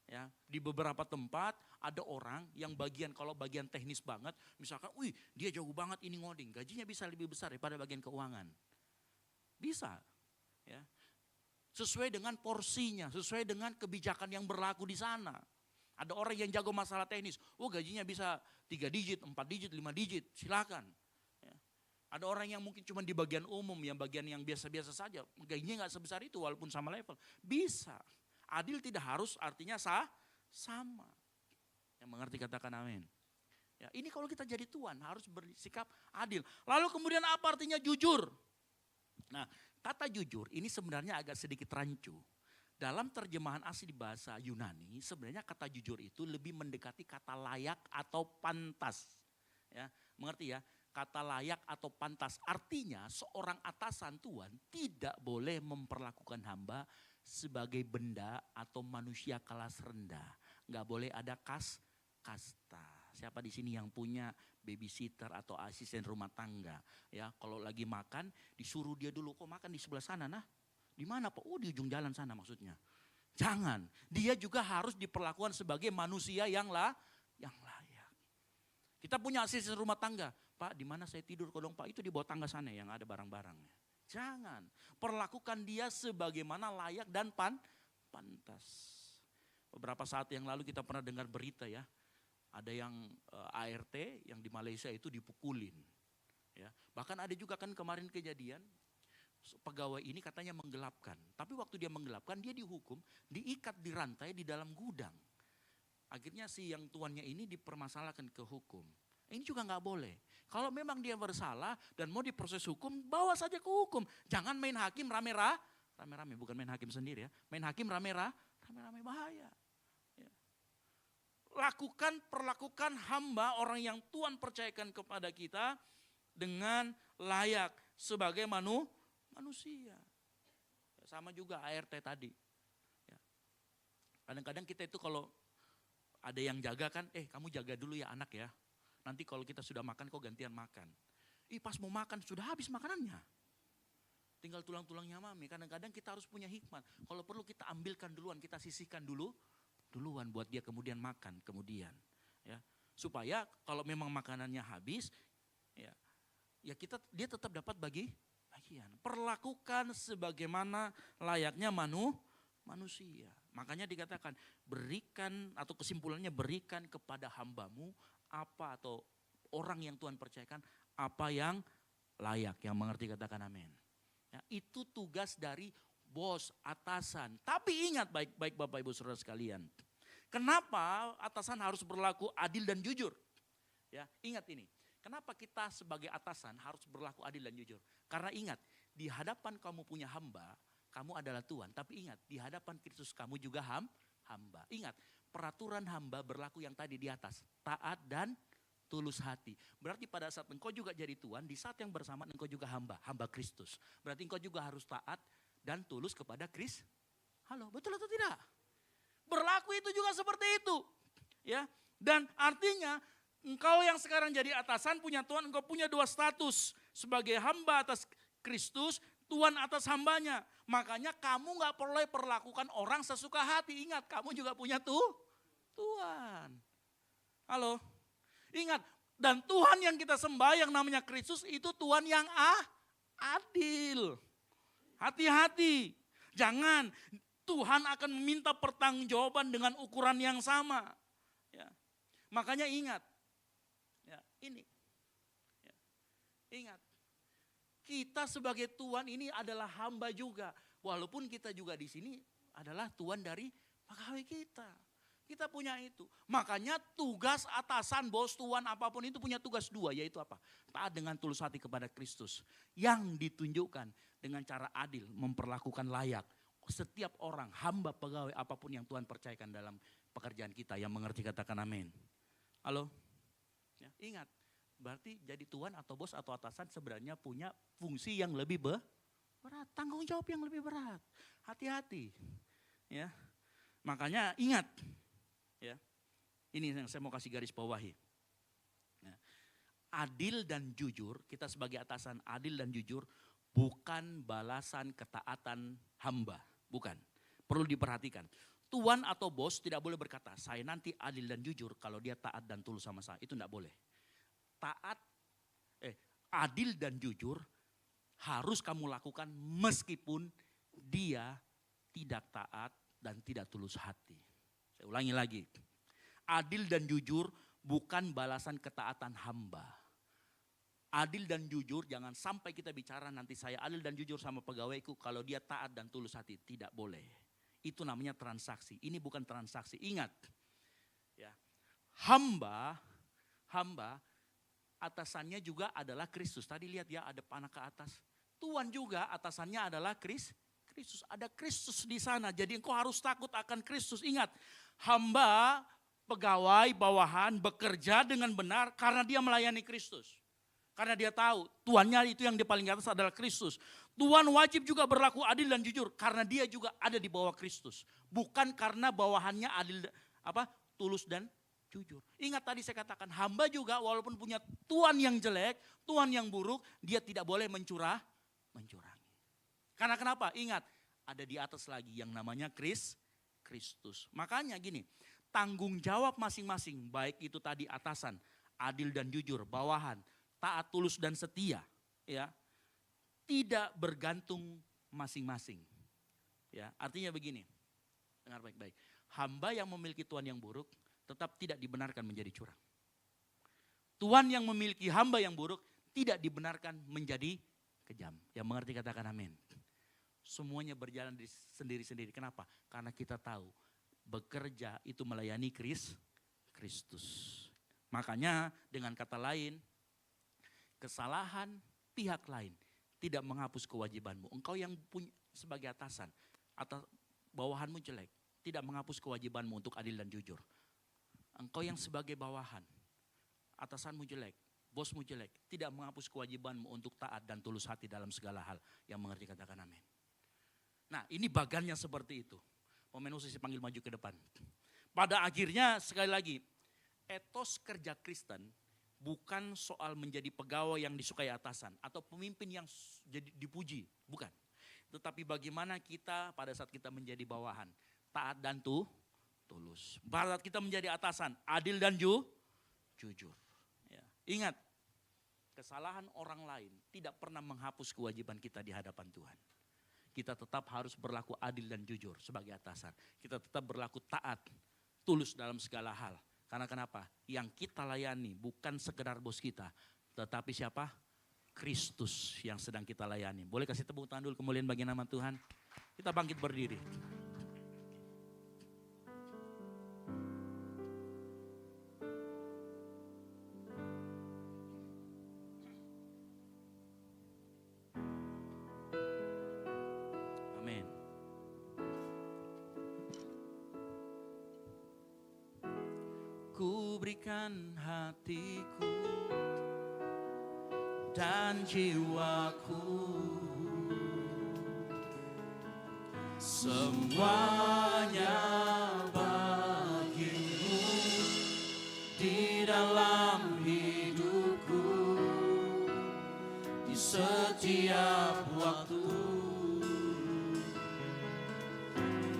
Ya, di beberapa tempat ada orang yang kalau bagian teknis banget, misalkan, dia jago banget ini ngoding, gajinya bisa lebih besar daripada bagian keuangan. Bisa, ya. Sesuai dengan porsinya, sesuai dengan kebijakan yang berlaku di sana. Ada orang yang jago masalah teknis, gajinya bisa 3 digit, 4 digit, 5 digit, silakan. Ya. Ada orang yang mungkin cuma di bagian umum, yang bagian yang biasa-biasa saja, gajinya nggak sebesar itu walaupun sama level. Bisa, adil tidak harus artinya sama. Yang mengerti katakan amin. Ya, ini kalau kita jadi tuan harus bersikap adil. Lalu kemudian apa artinya jujur? Nah, kata jujur ini sebenarnya agak sedikit rancu. Dalam terjemahan asli bahasa Yunani, sebenarnya kata jujur itu lebih mendekati kata layak atau pantas. Ya, mengerti ya? Kata layak atau pantas artinya seorang atasan tuan tidak boleh memperlakukan hamba sebagai benda atau manusia kelas rendah. Nggak boleh ada kasta. Siapa di sini yang punya babysitter atau asisten rumah tangga? Ya, kalau lagi makan disuruh dia dulu, kok makan di sebelah sana nah? Di mana Pak? Di ujung jalan sana maksudnya. Jangan, dia juga harus diperlakukan sebagai manusia yang layak. Kita punya asisten rumah tangga, Pak di mana saya tidur kodong Pak? Itu di bawah tangga sana yang ada barang-barangnya. Jangan, perlakukan dia sebagaimana layak dan pantas. Beberapa saat yang lalu kita pernah dengar berita ya, ada yang ART yang di Malaysia itu dipukulin. Ya, bahkan ada juga kan kemarin kejadian, pegawai ini katanya menggelapkan. Tapi waktu dia menggelapkan, dia dihukum, diikat di rantai di dalam gudang. Akhirnya si yang tuannya ini dipermasalahkan ke hukum. Ini juga nggak boleh. Kalau memang dia bersalah dan mau diproses hukum, bawa saja ke hukum. Jangan main hakim rame-rame, bukan main hakim sendiri ya. Main hakim rame-rame bahaya. Ya. Perlakukan hamba orang yang Tuhan percayakan kepada kita dengan layak sebagai manusia. Ya, sama juga ART tadi. Ya. Kadang-kadang kita itu kalau ada yang jaga kan, kamu jaga dulu ya anak ya. Nanti kalau kita sudah makan kok gantian makan. Pas mau makan sudah habis makanannya. Tinggal tulang-tulangnya mami. Kadang-kadang kita harus punya hikmat. Kalau perlu kita ambilkan duluan, kita sisihkan duluan buat dia kemudian makan kemudian. Ya. Supaya kalau memang makanannya habis, ya dia tetap dapat bagian. Perlakukan sebagaimana layaknya manusia. Makanya dikatakan berikan atau kesimpulannya berikan kepada hambamu apa atau orang yang Tuhan percayakan apa yang layak. Yang mengerti katakan amin. Ya, itu tugas dari bos, atasan. Tapi ingat baik-baik Bapak Ibu Saudara sekalian. Kenapa atasan harus berlaku adil dan jujur? Ya, ingat ini. Kenapa kita sebagai atasan harus berlaku adil dan jujur? Karena ingat, di hadapan kamu punya hamba, kamu adalah Tuhan. Tapi ingat, di hadapan Kristus kamu juga hamba. Ingat, peraturan hamba berlaku yang tadi di atas. Taat dan tulus hati. Berarti pada saat engkau juga jadi Tuhan, di saat yang bersamaan engkau juga hamba Kristus. Berarti engkau juga harus taat dan tulus kepada Kristus. Halo, betul atau tidak? Berlaku itu juga seperti itu. Ya, dan artinya engkau yang sekarang jadi atasan punya Tuhan, engkau punya dua status. Sebagai hamba atas Kristus, Tuhan atas hambanya. Makanya kamu gak boleh perlakukan orang sesuka hati. Ingat, kamu juga punya Tuhan. Halo, ingat. Dan Tuhan yang kita sembah yang namanya Kristus itu Tuhan yang adil. Hati-hati. Jangan, Tuhan akan meminta pertanggungjawaban dengan ukuran yang sama. Ya. Makanya ingat, ya, ini. Ya. Ingat, kita sebagai Tuhan ini adalah hamba juga. Walaupun kita juga di sini adalah Tuhan dari pegawai kita. Kita punya itu. Makanya tugas atasan, bos, tuan, apapun itu punya tugas dua. Yaitu apa? Taat dengan tulus hati kepada Kristus. Yang ditunjukkan dengan cara adil, memperlakukan layak. Setiap orang, hamba, pegawai, apapun yang Tuhan percayakan dalam pekerjaan kita. Yang mengerti katakan amin. Halo? Ya, ingat, berarti jadi tuan atau bos atau atasan sebenarnya punya fungsi yang lebih berat. Tanggung jawab yang lebih berat. Hati-hati. Ya, makanya ingat. Ya, ini yang saya mau kasih garis bawahi. Ya, adil dan jujur, kita sebagai atasan adil dan jujur bukan balasan ketaatan hamba. Bukan, perlu diperhatikan. Tuan atau bos tidak boleh berkata, saya nanti adil dan jujur kalau dia taat dan tulus sama saya. Itu tidak boleh. Adil dan jujur harus kamu lakukan meskipun dia tidak taat dan tidak tulus hati. Saya ulangi lagi. Adil dan jujur bukan balasan ketaatan hamba. Adil dan jujur, jangan sampai kita bicara nanti saya adil dan jujur sama pegawaiku kalau dia taat dan tulus hati. Tidak boleh. Itu namanya transaksi. Ini bukan transaksi. Ingat. Ya. Hamba atasannya juga adalah Kristus. Tadi lihat ya ada panah ke atas. Tuhan juga atasannya adalah Kristus. Ada Kristus di sana. Jadi engkau harus takut akan Kristus. Ingat, hamba, pegawai, bawahan bekerja dengan benar karena dia melayani Kristus. Karena dia tahu Tuannya itu yang di paling atas adalah Kristus. Tuhan wajib juga berlaku adil dan jujur karena dia juga ada di bawah Kristus. Bukan karena bawahannya adil, tulus dan jujur. Ingat tadi saya katakan hamba juga walaupun punya Tuhan yang jelek, Tuhan yang buruk, dia tidak boleh mencurangi. Karena kenapa? Ingat, ada di atas lagi yang namanya Kristus. Makanya gini, tanggung jawab masing-masing, baik itu tadi atasan, adil dan jujur, bawahan, taat, tulus dan setia, ya, tidak bergantung masing-masing. Ya, artinya begini, dengar baik-baik. Hamba yang memiliki Tuhan yang buruk tetap tidak dibenarkan menjadi curang. Tuhan yang memiliki hamba yang buruk tidak dibenarkan menjadi kejam. Yang mengerti katakan amin. Semuanya berjalan sendiri-sendiri. Kenapa? Karena kita tahu bekerja itu melayani Kristus. Makanya dengan kata lain, kesalahan pihak lain tidak menghapus kewajibanmu. Engkau yang punya sebagai atasan atau bawahanmu jelek, tidak menghapus kewajibanmu untuk adil dan jujur. Engkau yang sebagai bawahan, atasanmu jelek, bosmu jelek, tidak menghapus kewajibanmu untuk taat dan tulus hati dalam segala hal. Yang mengerti katakan amin. Nah, ini bagannya seperti itu. Pemain musisi panggil maju ke depan. Pada akhirnya sekali lagi, etos kerja Kristen bukan soal menjadi pegawai yang disukai atasan atau pemimpin yang jadi dipuji, bukan. Tetapi bagaimana kita pada saat kita menjadi bawahan, taat dan tulus. Pada saat kita menjadi atasan, adil dan jujur. Ya. Ingat, kesalahan orang lain tidak pernah menghapus kewajiban kita di hadapan Tuhan. Kita tetap harus berlaku adil dan jujur sebagai atasan. Kita tetap berlaku taat, tulus dalam segala hal. Karena kenapa? Yang kita layani bukan sekedar bos kita, tetapi siapa? Kristus yang sedang kita layani. Boleh kasih tepuk tangan dulu kemuliaan bagi nama Tuhan. Kita bangkit berdiri. berikan hatiku dan jiwaku, semuanya bagimu di dalam hidupku, di setiap waktu.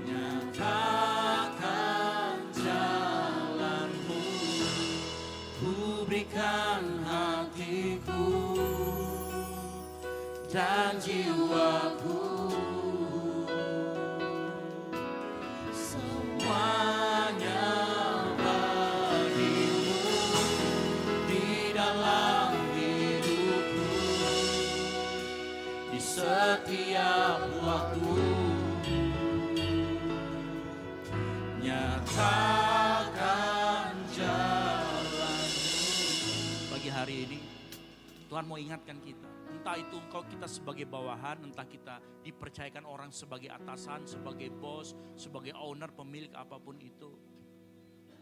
Nyatakan jalanmu, ku berikan hatiku dan jiwaku, semuanya bagimu di dalam hidupku, di setiap waktu. Nyatakan jalanmu. Pagi hari ini Tuhan mau ingatkan kita, entah itu engkau kita sebagai bawahan, entah kita dipercayakan orang sebagai atasan, sebagai bos, sebagai owner, pemilik apapun itu.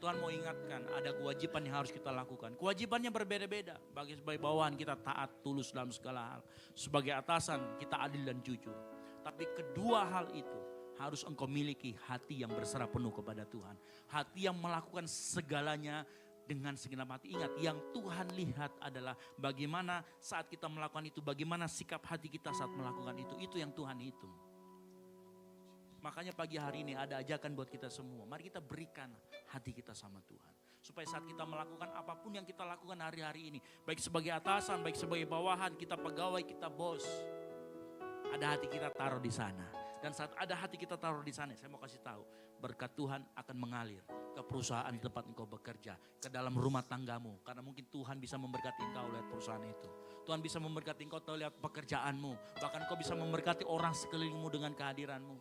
Tuhan mau ingatkan ada kewajiban yang harus kita lakukan. Kewajibannya berbeda-beda. Sebagai bawahan kita taat, tulus dalam segala hal. Sebagai atasan kita adil dan jujur. Tapi kedua hal itu harus engkau miliki hati yang berserah penuh kepada Tuhan. Hati yang melakukan segalanya dengan segenap hati. Ingat, yang Tuhan lihat adalah bagaimana saat kita melakukan itu, bagaimana sikap hati kita saat melakukan itu. Itu yang Tuhan hitung. Makanya pagi hari ini ada ajakan buat kita semua. Mari kita berikan hati kita sama Tuhan. Supaya saat kita melakukan apapun yang kita lakukan hari-hari ini. Baik sebagai atasan, baik sebagai bawahan, kita pegawai, kita bos. Ada hati kita taruh di sana. Dan saat ada hati kita taruh di sana, saya mau kasih tahu, berkat Tuhan akan mengalir ke perusahaan tempat engkau bekerja, ke dalam rumah tanggamu. Karena mungkin Tuhan bisa memberkati engkau lewat perusahaan itu. Tuhan bisa memberkati engkau lewat pekerjaanmu. Bahkan engkau bisa memberkati orang sekelilingmu dengan kehadiranmu.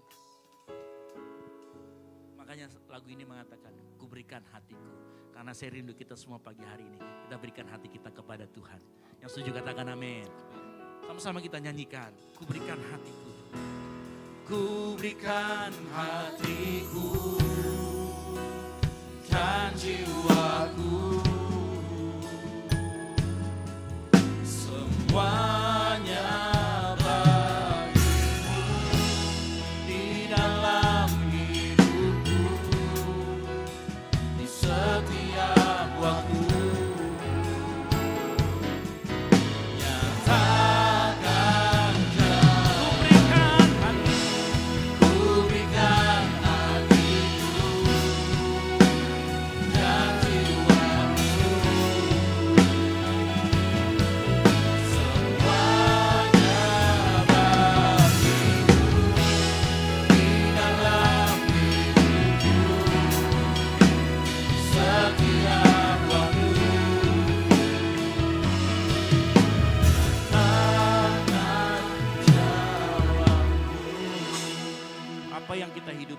Makanya lagu ini mengatakan, ku berikan hatiku. Karena saya rindu kita semua pagi hari ini, kita berikan hati kita kepada Tuhan. Yang setuju katakan amin. Sama-sama kita nyanyikan, ku berikan hatiku. Ku berikan hatiku dan jiwaku, semuanya bagimu di dalam hidupku, di setiap waktu.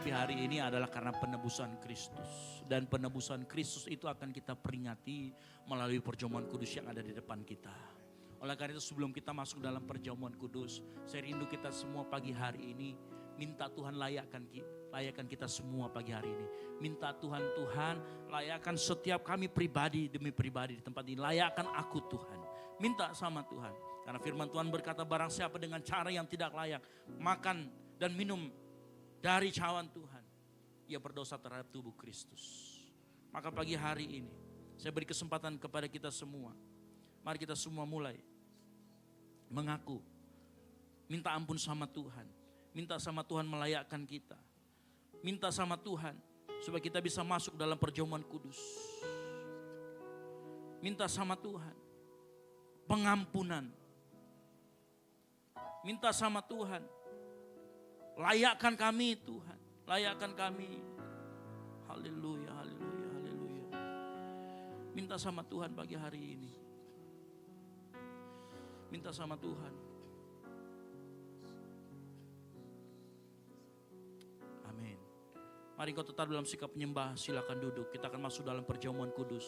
Hari ini adalah karena penebusan Kristus. Dan penebusan Kristus itu akan kita peringati melalui perjamuan kudus yang ada di depan kita. Oleh karena itu sebelum kita masuk dalam perjamuan kudus, saya rindu kita semua pagi hari ini minta Tuhan layakkan kita semua pagi hari ini. Minta Tuhan layakkan setiap kami pribadi demi pribadi di tempat ini. Layakkan aku Tuhan. Minta sama Tuhan. Karena firman Tuhan berkata barang siapa dengan cara yang tidak layak makan dan minum dari cawan Tuhan, ia berdosa terhadap tubuh Kristus. Maka pagi hari ini, saya beri kesempatan kepada kita semua. Mari kita semua mulai mengaku, minta ampun sama Tuhan. Minta sama Tuhan melayakkan kita. Minta sama Tuhan supaya kita bisa masuk dalam perjamuan kudus. Minta sama Tuhan pengampunan. Minta sama Tuhan, layakkan kami Tuhan, layakkan kami. Haleluya, haleluya, haleluya. Minta sama Tuhan pagi hari ini. Minta sama Tuhan. Amin. Mari kau tetap dalam sikap penyembah, silakan duduk. Kita akan masuk dalam perjamuan kudus.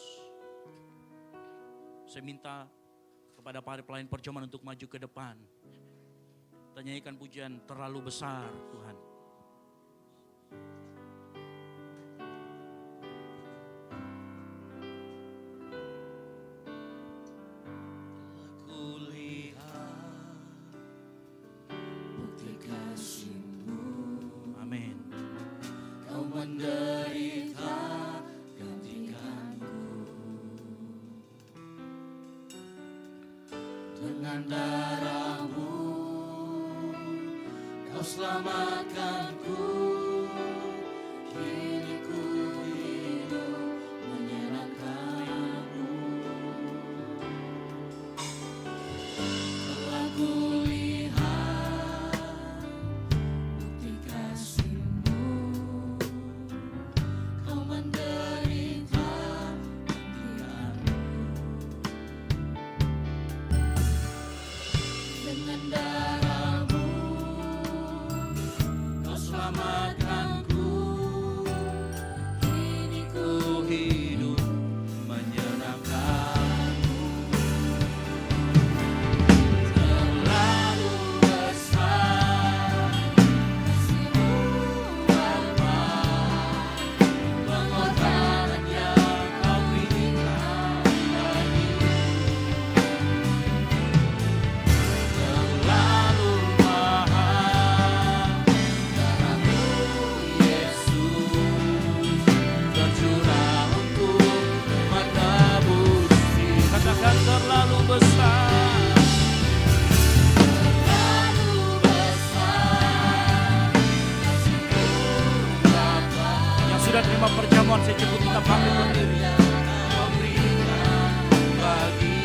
Saya minta kepada para pelayan perjamuan untuk maju ke depan. Kita nyanyikan pujian terlalu besar Tuhan. Dengan darah-Mu Kau selamatkanku. Kini ku hidup menyenangkan-Mu. Telah kulihat bukti kasih-Mu. Kau menderita impian-Mu. Dengan darah-Mu Kau selamatkanku. Kini ku hidup menyenangkan-Mu. Terlalu besar kasih-Mu Bapa, pengorbanan yang Kau berikan bagiku. Terlalu mahal darah-Mu Yesus tercurah untuk menebus diri. Katakan terlalu besar. Terlalu besar kasih-Mu Bapa. Yang sudah terima perjamuan saya cukup kita panggil berdiri. Kau berikan bagiku.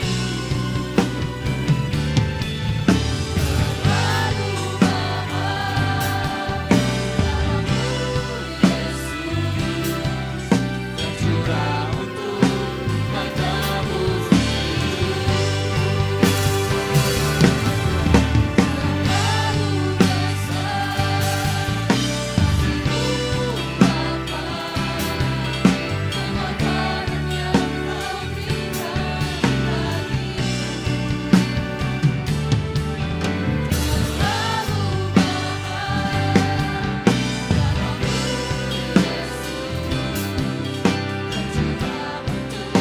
Terlalu mahal darah-Mu Yesus tercurah untuk menebus hidup. Terlalu besar kasih-Mu Bapa, pengorbanan yang Kau berikan bagiku. Terlalu mahal darah-Mu Yesus tercurah untuk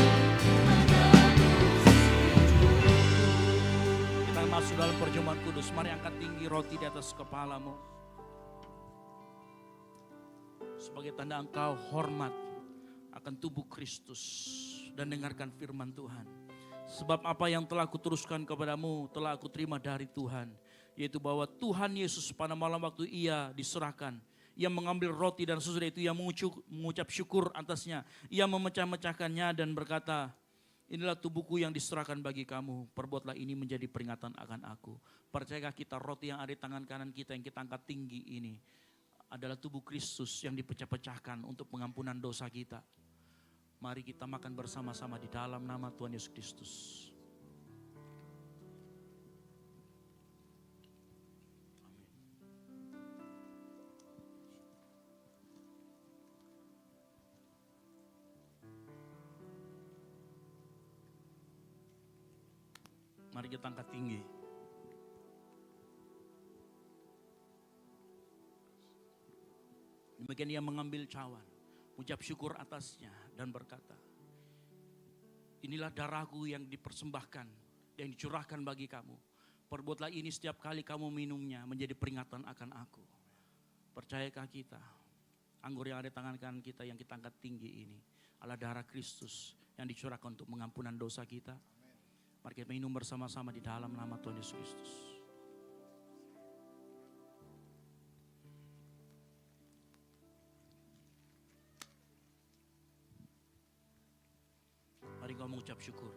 menebus hidup. Kita masuk dalam perjamuan kudus. Mari angkat tinggi roti di atas kepalamu. Sebagai tanda engkau hormat akan tubuh Kristus dan dengarkan firman Tuhan. Sebab apa yang telah kuteruskan kepadamu telah aku terima dari Tuhan, yaitu bahwa Tuhan Yesus pada malam waktu Ia diserahkan, Ia mengambil roti dan sesudah itu Ia mengucap syukur atasnya. Ia memecah-mecahkannya dan berkata, inilah tubuhku yang diserahkan bagi kamu, perbuatlah ini menjadi peringatan akan aku. Percayakah kita roti yang ada di tangan kanan kita yang kita angkat tinggi ini adalah tubuh Kristus yang dipecah-pecahkan untuk pengampunan dosa kita. Mari kita makan bersama-sama di dalam nama Tuhan Yesus Kristus. Mari kita angkat tinggi. Demikian Ia mengambil cawan, ucap syukur atasnya dan berkata, inilah darahku yang dipersembahkan, yang dicurahkan bagi kamu. Perbuatlah ini setiap kali kamu minumnya menjadi peringatan akan aku. Percayakah kita, anggur yang ada di tangan kanan kita yang kita angkat tinggi ini adalah darah Kristus yang dicurahkan untuk mengampunan dosa kita. Mari kita minum bersama-sama di dalam nama Tuhan Yesus Kristus. Mari kau mengucap syukur.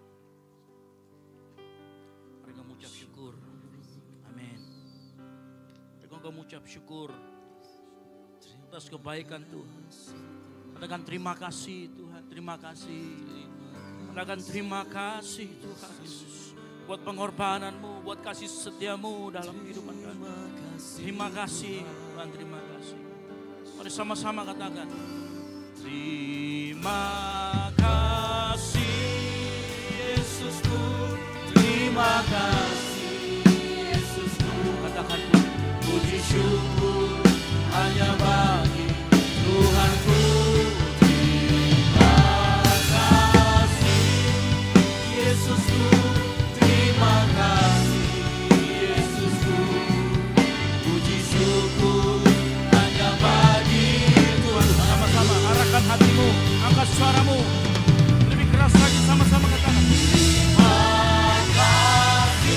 Mari kau mengucap syukur. Amin. Mari kau mengucap syukur atas kebaikan Tuhan. Katakan terima kasih Tuhan, terima kasih. Katakan terima kasih Tuhan Yesus. Buat pengorbananmu, buat kasih setiamu dalam kehidupan kami. Terima kasih Tuhan, terima kasih. Mari sama-sama katakan. Terima kasih Yesusku, terima kasih Yesusku. Katakan puji syukur hanya bagi Tuhanku. Terima kasih Yesusku, terima kasih Yesusku. Puji syukur hanya bagi Tuhan. Sama-sama arahkan hatimu, angkat suaramu lebih keras lagi, sama-sama katakan. Terima kasih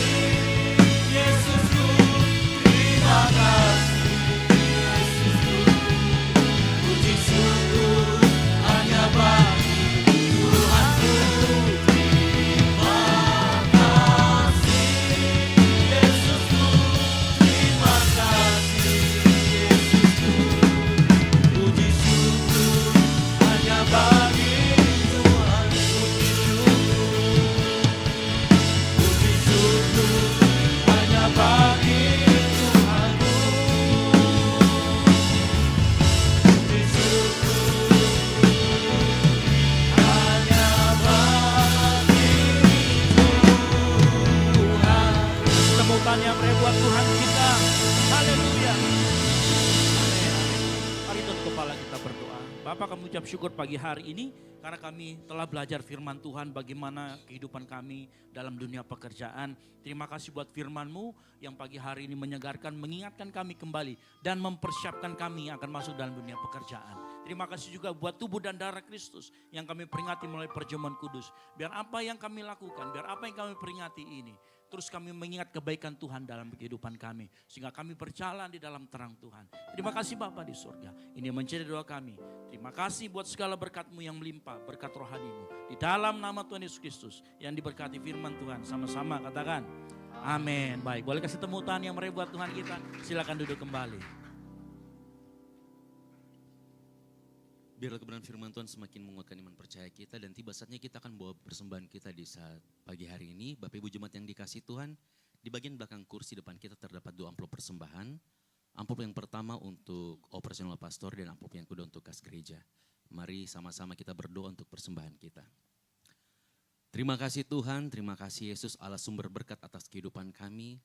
Tuhan yang buat Tuhan kita. Haleluya. Amin. Mari tutup kepala kita berdoa. Bapak, kami ucap syukur pagi hari ini karena kami telah belajar firman Tuhan bagaimana kehidupan kami dalam dunia pekerjaan. Terima kasih buat firman-Mu yang pagi hari ini menyegarkan, mengingatkan kami kembali dan mempersiapkan kami akan masuk dalam dunia pekerjaan. Terima kasih juga buat tubuh dan darah Kristus yang kami peringati melalui perjamuan kudus. Biar apa yang kami lakukan, biar apa yang kami peringati ini, terus kami mengingat kebaikan Tuhan dalam kehidupan kami. Sehingga kami berjalan di dalam terang Tuhan. Terima kasih Bapa di surga. Ini menjadi doa kami. Terima kasih buat segala berkat-Mu yang melimpah, berkat rohani-Mu. Di dalam nama Tuhan Yesus Kristus yang diberkati firman Tuhan. Sama-sama katakan amin. Baik, boleh kasih tepuk tangan yang meriah buat Tuhan kita. Silakan duduk kembali. Biarlah kebenaran firman Tuhan semakin menguatkan iman percaya kita dan tiba saatnya kita akan bawa persembahan kita di saat pagi hari ini. Bapak Ibu Jemaat yang dikasihi Tuhan, di bagian belakang kursi depan kita terdapat 2 amplop persembahan. Amplop yang pertama untuk operasional pastor dan amplop yang kedua untuk kas gereja. Mari sama-sama kita berdoa untuk persembahan kita. Terima kasih Tuhan, terima kasih Yesus Allah sumber berkat atas kehidupan kami.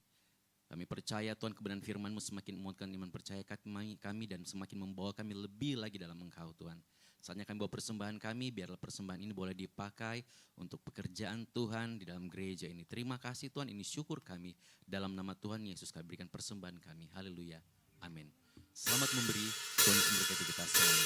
Kami percaya Tuhan kebenaran firman-Mu semakin menguatkan iman percaya kami dan semakin membawa kami lebih lagi dalam Engkau Tuhan. Saatnya kami bawa persembahan kami, biarlah persembahan ini boleh dipakai untuk pekerjaan Tuhan di dalam gereja ini. Terima kasih Tuhan, ini syukur kami. Dalam nama Tuhan Yesus kami berikan persembahan kami. Haleluya. Amin. Selamat memberi, Tuhan Yesus memberkati kita semua.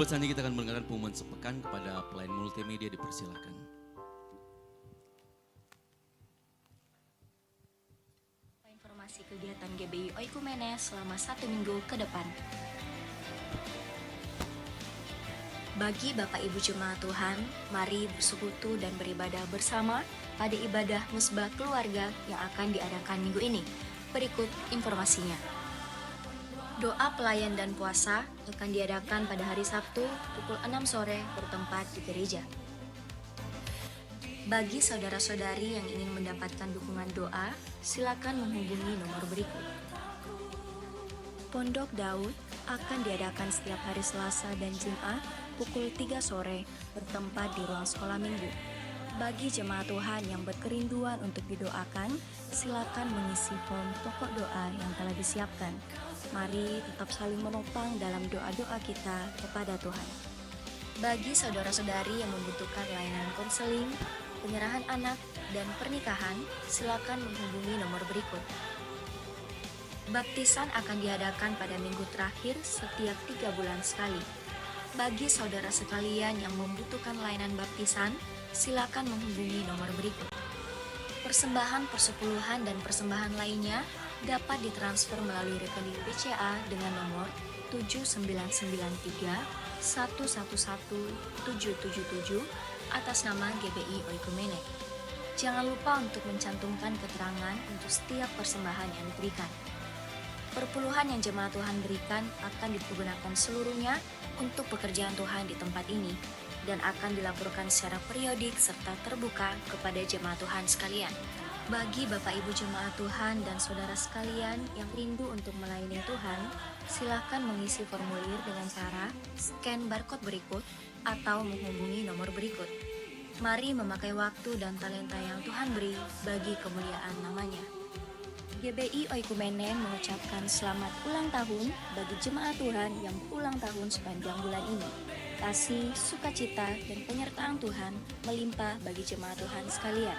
Selanjutnya kita akan mendengarkan pengumuman sepekan kepada pelayan multimedia, dipersilakan. Informasi kegiatan GBI Oikumene selama 1 minggu ke depan. Bagi Bapak Ibu Jemaat Tuhan, mari bersekutu dan beribadah bersama pada ibadah musbah keluarga yang akan diadakan minggu ini. Berikut informasinya. Doa pelayan dan puasa akan diadakan pada hari Sabtu pukul 6 sore bertempat di gereja. Bagi saudara-saudari yang ingin mendapatkan dukungan doa, silakan menghubungi nomor berikut. Pondok Daud akan diadakan setiap hari Selasa dan Jumat pukul 3 sore bertempat di ruang sekolah minggu. Bagi jemaat Tuhan yang berkerinduan untuk didoakan, silakan mengisi form pokok doa yang telah disiapkan. Mari tetap saling menopang dalam doa-doa kita kepada Tuhan. Bagi saudara-saudari yang membutuhkan layanan konseling, penyerahan anak, dan pernikahan, silakan menghubungi nomor berikut. Baptisan akan diadakan pada minggu terakhir setiap 3 bulan sekali. Bagi saudara sekalian yang membutuhkan layanan baptisan, silakan menghubungi nomor berikut. Persembahan persepuluhan dan persembahan lainnya dapat ditransfer melalui rekening BCA dengan nomor 7993 111 777 atas nama GBI Oikumene. Jangan lupa untuk mencantumkan keterangan untuk setiap persembahan yang diberikan. Perpuluhan yang jemaat Tuhan berikan akan dipergunakan seluruhnya untuk pekerjaan Tuhan di tempat ini dan akan dilaporkan secara periodik serta terbuka kepada jemaat Tuhan sekalian. Bagi Bapak Ibu jemaat Tuhan dan saudara sekalian yang rindu untuk melayani Tuhan, silakan mengisi formulir dengan cara scan barcode berikut atau menghubungi nomor berikut. Mari memakai waktu dan talenta yang Tuhan beri bagi kemuliaan namanya. GBI Oikumene mengucapkan selamat ulang tahun bagi jemaat Tuhan yang ulang tahun sepanjang bulan ini. Kasih, sukacita, dan penyertaan Tuhan melimpah bagi jemaat Tuhan sekalian.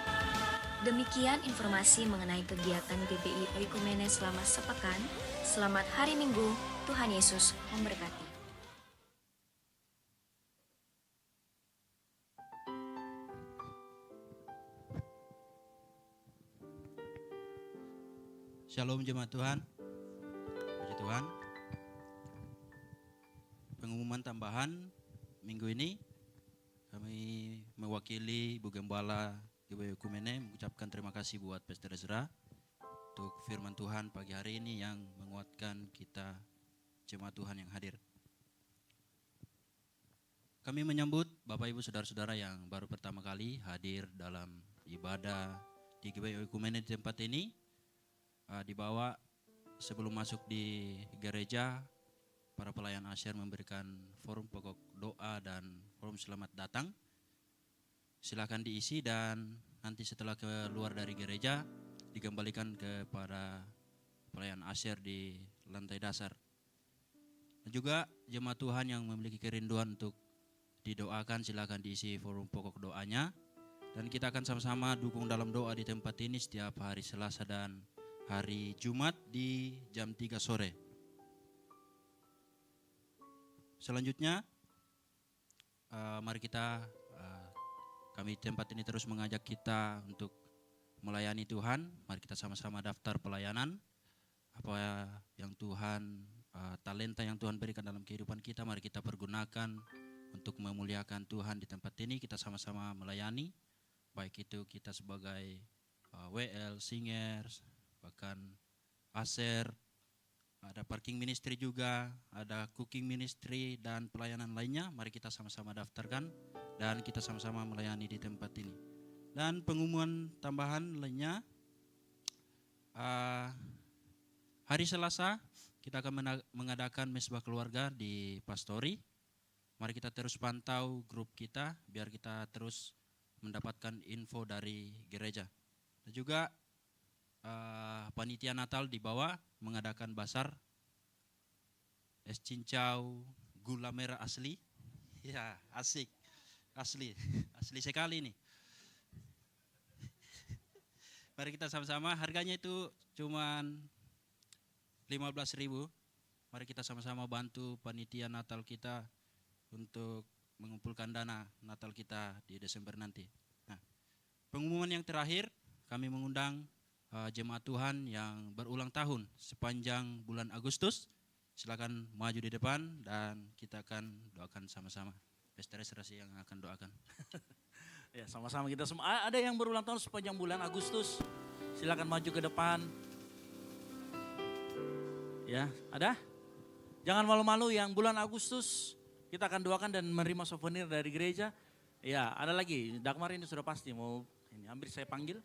Demikian informasi mengenai kegiatan GBI Oikumene selama sepekan. Selamat hari Minggu, Tuhan Yesus memberkati. Shalom jemaat Tuhan, puji Tuhan. Pengumuman tambahan minggu ini, kami mewakili Ibu Gembala GBI Oikumene mengucapkan terima kasih buat Pastor Ezra untuk firman Tuhan pagi hari ini yang menguatkan kita jemaat Tuhan yang hadir. Kami menyambut Bapak Ibu Saudara-saudara yang baru pertama kali hadir dalam ibadah di GBI Oikumene di tempat ini. Dibawa sebelum masuk di gereja, para pelayan asyir memberikan forum pokok doa dan forum selamat datang. Silakan diisi dan nanti setelah keluar dari gereja dikembalikan kepada pelayan asyir di lantai dasar. Dan juga jemaat Tuhan yang memiliki kerinduan untuk didoakan, silakan diisi forum pokok doanya. Dan kita akan sama-sama dukung dalam doa di tempat ini setiap hari Selasa dan hari Jumat di jam 3 sore. Selanjutnya, mari kami tempat ini terus mengajak kita untuk melayani Tuhan. Mari kita sama-sama daftar pelayanan. Apa yang Tuhan, talenta yang Tuhan berikan dalam kehidupan kita, mari kita pergunakan untuk memuliakan Tuhan di tempat ini. Kita sama-sama melayani, baik itu kita sebagai WL, singers, bahkan aser, ada parking ministry juga, ada cooking ministry dan pelayanan lainnya. Mari kita sama-sama daftarkan dan kita sama-sama melayani di tempat ini. Dan pengumuman tambahan lainnya, hari Selasa kita akan mengadakan mesbah keluarga di Pastori. Mari kita terus pantau grup kita biar kita terus mendapatkan info dari gereja. Dan juga panitia Natal di bawah mengadakan basar es cincau gula merah asli. Ya, asik. Asli sekali nih. Mari kita sama-sama, harganya itu cuman 15.000. Mari kita sama-sama bantu panitia Natal kita untuk mengumpulkan dana Natal kita di Desember nanti. Nah, pengumuman yang terakhir, kami mengundang jemaat Tuhan yang berulang tahun sepanjang bulan Agustus. Silakan maju di depan dan kita akan doakan sama-sama. Pastor Ezra yang akan doakan. Ya, sama-sama kita semua. Ada yang berulang tahun sepanjang bulan Agustus. Silakan maju ke depan. Ya, ada? Jangan malu-malu yang bulan Agustus kita akan doakan dan menerima souvenir dari gereja. Ya, ada lagi. Dagmar ini sudah pasti mau ini hampir saya panggil.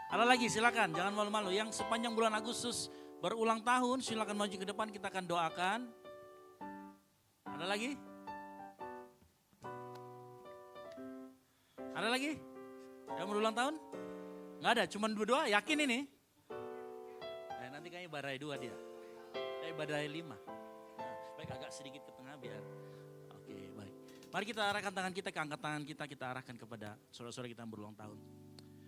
Ada lagi, silakan, jangan malu-malu. Yang sepanjang bulan Agustus berulang tahun, silakan maju ke depan, kita akan doakan. Ada lagi? Ada lagi? Yang berulang tahun? Nggak ada, cuma dua, yakin ini? Nanti kayaknya badai 2 dia. Badai 5. Nah, baik, agak sedikit ke tengah biar. Oke, baik. Mari kita arahkan tangan kita ke angkat tangan kita arahkan kepada saudara-saudara kita yang berulang tahun.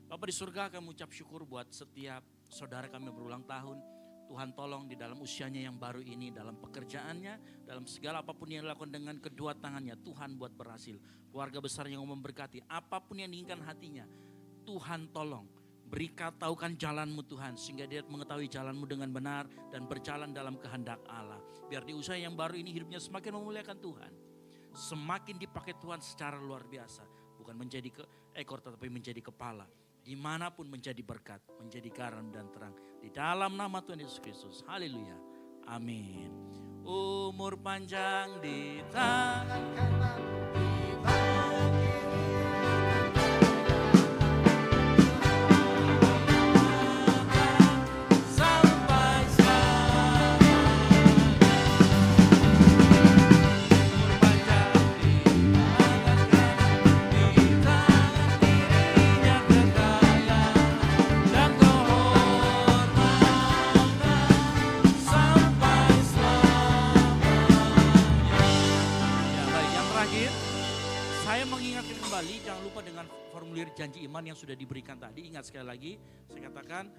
Bapak di surga, kami ucap syukur buat setiap saudara kami berulang tahun. Tuhan tolong di dalam usianya yang baru ini, dalam pekerjaannya, dalam segala apapun yang dilakukan dengan kedua tangannya, Tuhan buat berhasil. Keluarga besar yang memberkati, apapun yang diinginkan hatinya, Tuhan tolong. Beritahukan jalanmu Tuhan, sehingga dia mengetahui jalanmu dengan benar dan berjalan dalam kehendak Allah. Biar di usaha yang baru ini hidupnya semakin memuliakan Tuhan. Semakin dipakai Tuhan secara luar biasa. Bukan menjadi ekor tetapi menjadi kepala. Dimanapun menjadi berkat, menjadi garam dan terang. Di dalam nama Tuhan Yesus Kristus. Haleluya. Amin. Umur panjang di tangan kanan, di tangan kiri. Jangan lupa dengan formulir janji iman yang sudah diberikan tadi. Ingat sekali lagi, saya katakan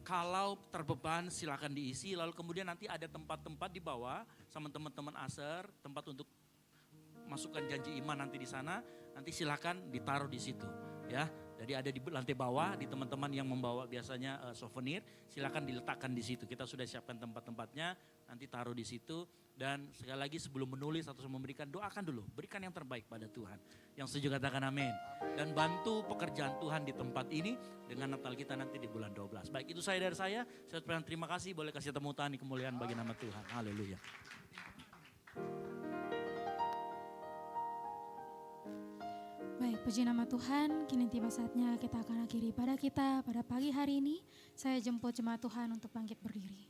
kalau terbeban silakan diisi. Lalu kemudian nanti ada tempat-tempat di bawah sama teman-teman ASER, tempat untuk masukkan janji iman nanti di sana. Nanti silakan ditaruh di situ, ya. Jadi ada di lantai bawah, di teman-teman yang membawa biasanya souvenir, silakan diletakkan di situ. Kita sudah siapkan tempat-tempatnya, nanti taruh di situ. Dan sekali lagi sebelum menulis atau memberikan, doakan dulu, berikan yang terbaik pada Tuhan. Yang setuju katakan amin. Dan bantu pekerjaan Tuhan di tempat ini dengan Natal kita nanti di bulan 12. Baik, itu saya dari saya ucapkan terima kasih, boleh kasih tepuk tangan kemuliaan bagi nama Tuhan. Haleluya. Baik, puji nama Tuhan, kini tiba saatnya kita akan akhiri ibadah kita pada pagi hari ini. Saya jemput jemaat Tuhan untuk bangkit berdiri.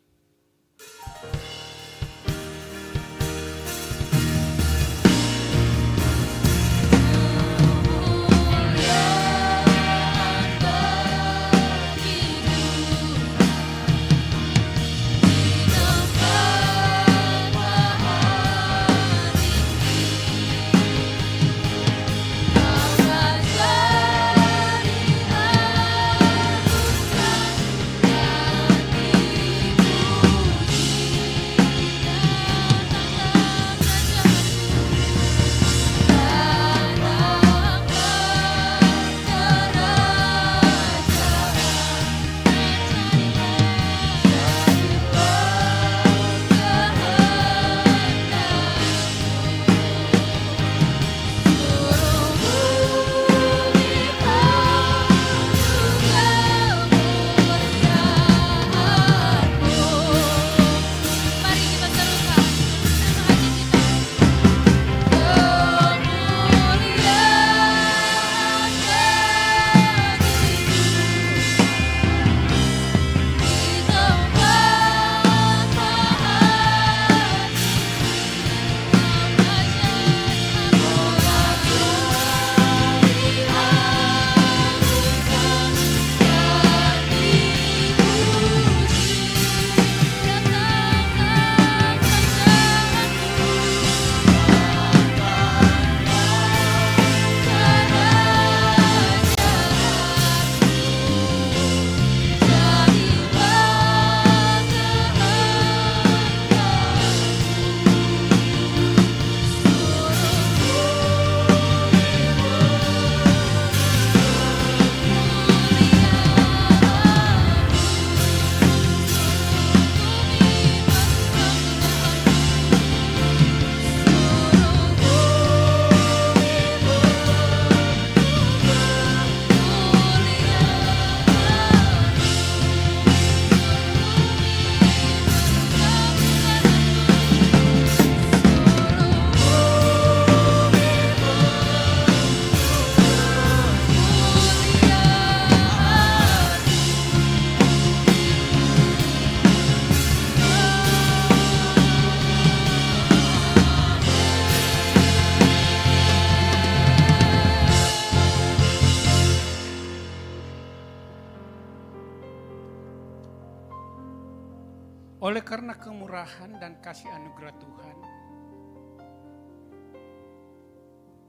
Oleh karena kemurahan dan kasih anugerah Tuhan,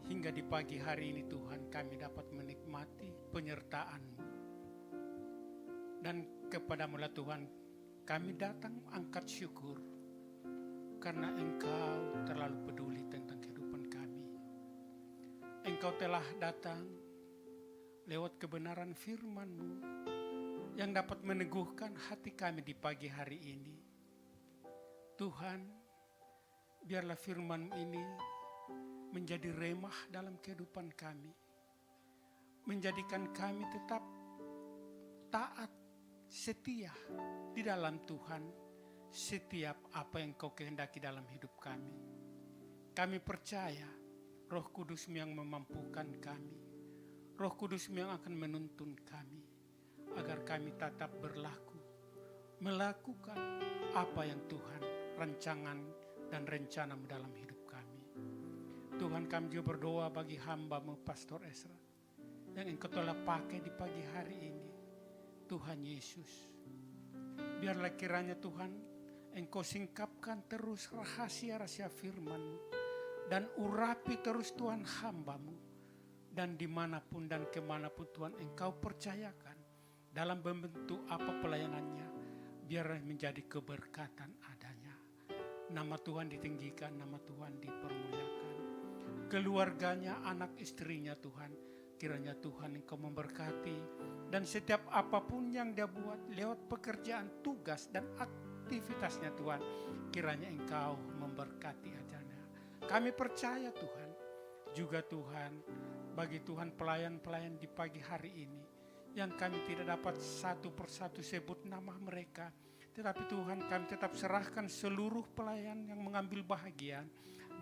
hingga di pagi hari ini Tuhan kami dapat menikmati penyertaan-Mu. Dan kepadamu-lah Tuhan kami datang angkat syukur karena Engkau terlalu peduli tentang kehidupan kami. Engkau telah datang lewat kebenaran firman-Mu yang dapat meneguhkan hati kami di pagi hari ini. Tuhan, biarlah firman-Mu ini menjadi remah dalam kehidupan kami, menjadikan kami tetap taat, setia di dalam Tuhan setiap apa yang Kau kehendaki dalam hidup kami. Kami percaya Roh Kudus yang memampukan kami, Roh Kudus yang akan menuntun kami, agar kami tetap berlaku, melakukan apa yang Tuhan rancangan dan rencana-Mu dalam hidup kami. Tuhan, kami juga berdoa bagi hamba-Mu Pastor Ezra yang Engkau telah pakai di pagi hari ini. Tuhan Yesus, biarlah kiranya Tuhan Engkau singkapkan terus rahasia-rahasia firman-Mu dan urapi terus Tuhan hamba-Mu, dan dimanapun dan kemanapun Tuhan Engkau percayakan dalam membentuk apa pelayanannya, biarlah menjadi keberkatan adanya. Nama Tuhan ditinggikan, nama Tuhan dipermuliakan. Keluarganya, anak istrinya Tuhan, kiranya Tuhan Engkau memberkati, dan setiap apapun yang dia buat lewat pekerjaan, tugas dan aktivitasnya Tuhan, kiranya Engkau memberkati adanya. Kami percaya Tuhan, juga Tuhan, bagi Tuhan pelayan-pelayan di pagi hari ini, yang kami tidak dapat satu persatu sebut nama mereka, tetapi Tuhan kami tetap serahkan seluruh pelayan yang mengambil bahagian.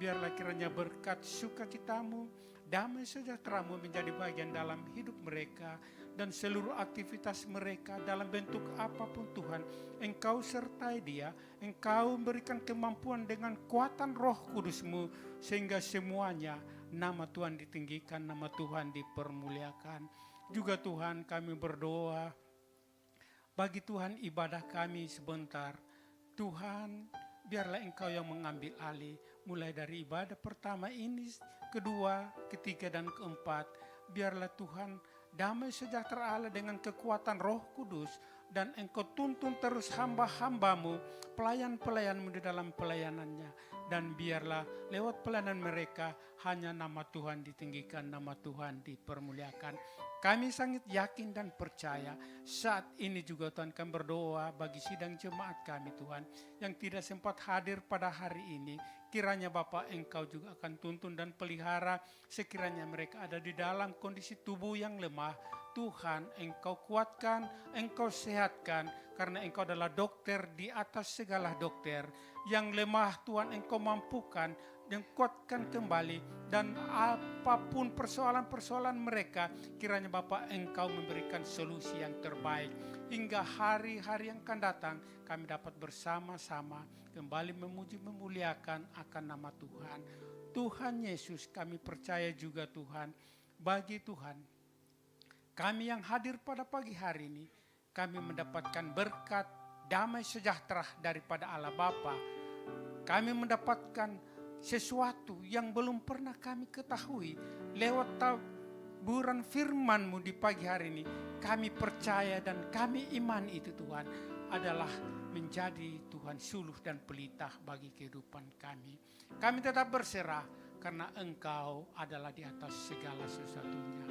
Biarlah kiranya berkat sukacita-Mu, damai sejahtera-Mu menjadi bagian dalam hidup mereka, dan seluruh aktivitas mereka dalam bentuk apapun Tuhan, Engkau sertai dia, Engkau memberikan kemampuan dengan kuatan Roh Kudus-Mu, sehingga semuanya nama Tuhan ditinggikan, nama Tuhan dipermuliakan. Juga Tuhan kami berdoa bagi Tuhan ibadah kami sebentar. Tuhan, biarlah Engkau yang mengambil alih, mulai dari ibadah pertama ini, kedua, ketiga, dan keempat. Biarlah Tuhan damai sejahtera Allah dengan kekuatan Roh Kudus, dan Engkau tuntun terus hamba-hamba-Mu, pelayan-pelayan-Mu di dalam pelayanannya. Dan biarlah lewat pelayanan mereka hanya nama Tuhan ditinggikan, nama Tuhan dipermuliakan. Kami sangat yakin dan percaya saat ini juga Tuhan kami berdoa bagi sidang jemaat kami Tuhan yang tidak sempat hadir pada hari ini. Kiranya Bapa Engkau juga akan tuntun dan pelihara, sekiranya mereka ada di dalam kondisi tubuh yang lemah. Tuhan Engkau kuatkan, Engkau sehatkan, karena Engkau adalah dokter di atas segala dokter. Yang lemah Tuhan Engkau mampukan dan kuatkan kembali, dan apapun persoalan-persoalan mereka, kiranya Bapa Engkau memberikan solusi yang terbaik. Hingga hari-hari yang akan datang kami dapat bersama-sama kembali memuji memuliakan akan nama Tuhan. Tuhan Yesus, kami percaya juga Tuhan, bagi Tuhan kami yang hadir pada pagi hari ini, kami mendapatkan berkat damai sejahtera daripada Allah Bapa. Kami mendapatkan sesuatu yang belum pernah kami ketahui lewat taburan firman-Mu di pagi hari ini. Kami percaya dan kami iman itu Tuhan adalah menjadi Tuhan suluh dan pelita bagi kehidupan kami. Kami tetap berserah karena Engkau adalah di atas segala sesuatunya.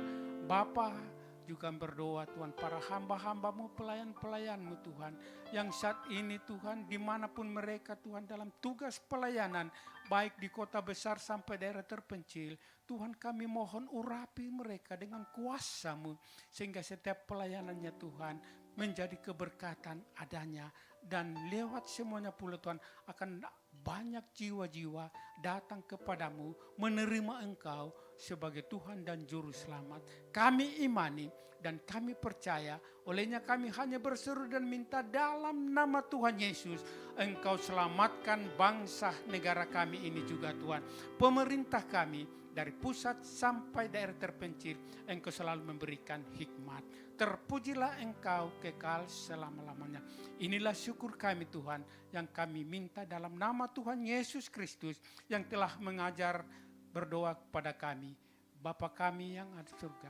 Bapa, juga berdoa Tuhan para hamba-hamba-Mu, pelayan-pelayan-Mu Tuhan, yang saat ini Tuhan dimanapun mereka Tuhan dalam tugas pelayanan, baik di kota besar sampai daerah terpencil, Tuhan kami mohon urapi mereka dengan kuasa-Mu, sehingga setiap pelayanannya Tuhan menjadi keberkatan adanya, dan lewat semuanya pula Tuhan akan banyak jiwa-jiwa datang kepadamu, menerima Engkau sebagai Tuhan dan Juru Selamat. Kami imani dan kami percaya, olehnya kami hanya berseru dan minta dalam nama Tuhan Yesus, Engkau selamatkan bangsa negara kami ini juga Tuhan, pemerintah kami, dari pusat sampai daerah terpencil, Engkau selalu memberikan hikmat. Terpujilah Engkau kekal selama-lamanya. Inilah syukur kami Tuhan yang kami minta dalam nama Tuhan Yesus Kristus yang telah mengajar berdoa kepada kami. Bapa kami yang ada di surga,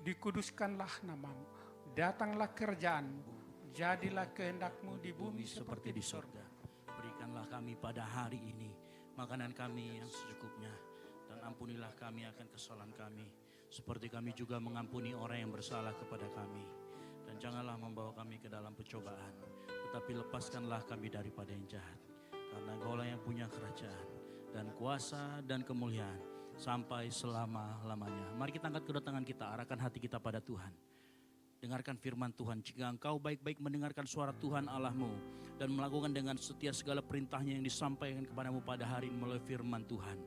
dikuduskanlah namamu, datanglah kerajaan-Mu, jadilah kehendak-Mu di bumi seperti di surga. Berikanlah kami pada hari ini makanan kami yang secukupnya, dan ampunilah kami akan kesalahan kami, seperti kami juga mengampuni orang yang bersalah kepada kami. Dan janganlah membawa kami ke dalam pencobaan, tetapi lepaskanlah kami daripada yang jahat. Karena Engkaulah yang punya kerajaan dan kuasa dan kemuliaan sampai selama-lamanya. Mari kita angkat kedatangan kita, arahkan hati kita pada Tuhan. Dengarkan firman Tuhan. Jika engkau baik-baik mendengarkan suara Tuhan Allahmu dan melakukan dengan setia segala perintahnya yang disampaikan kepadamu pada hari ini melalui firman Tuhan,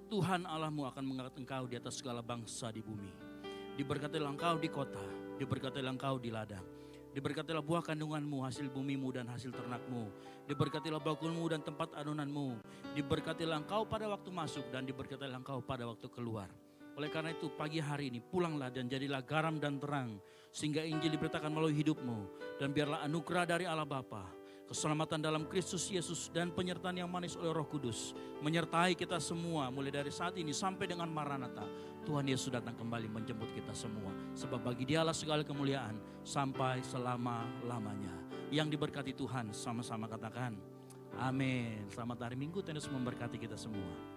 Tuhan Allahmu akan mengangkat engkau di atas segala bangsa di bumi. Diberkatilah engkau di kota, diberkatilah engkau di ladang, diberkatilah buah kandunganmu, hasil bumimu dan hasil ternakmu, diberkatilah bakulmu dan tempat adonanmu, diberkatilah engkau pada waktu masuk dan diberkatilah engkau pada waktu keluar. Oleh karena itu pagi hari ini pulanglah dan jadilah garam dan terang, sehingga Injil diberitakan melalui hidupmu. Dan biarlah anugerah dari Allah Bapa, keselamatan dalam Kristus Yesus, dan penyertaan yang manis oleh Roh Kudus menyertai kita semua mulai dari saat ini sampai dengan Maranatha. Tuhan Yesus datang kembali menjemput kita semua. Sebab bagi Dialah segala kemuliaan sampai selama-lamanya. Yang diberkati Tuhan sama-sama katakan amin. Selamat hari Minggu, Tuhan Yesus memberkati kita semua.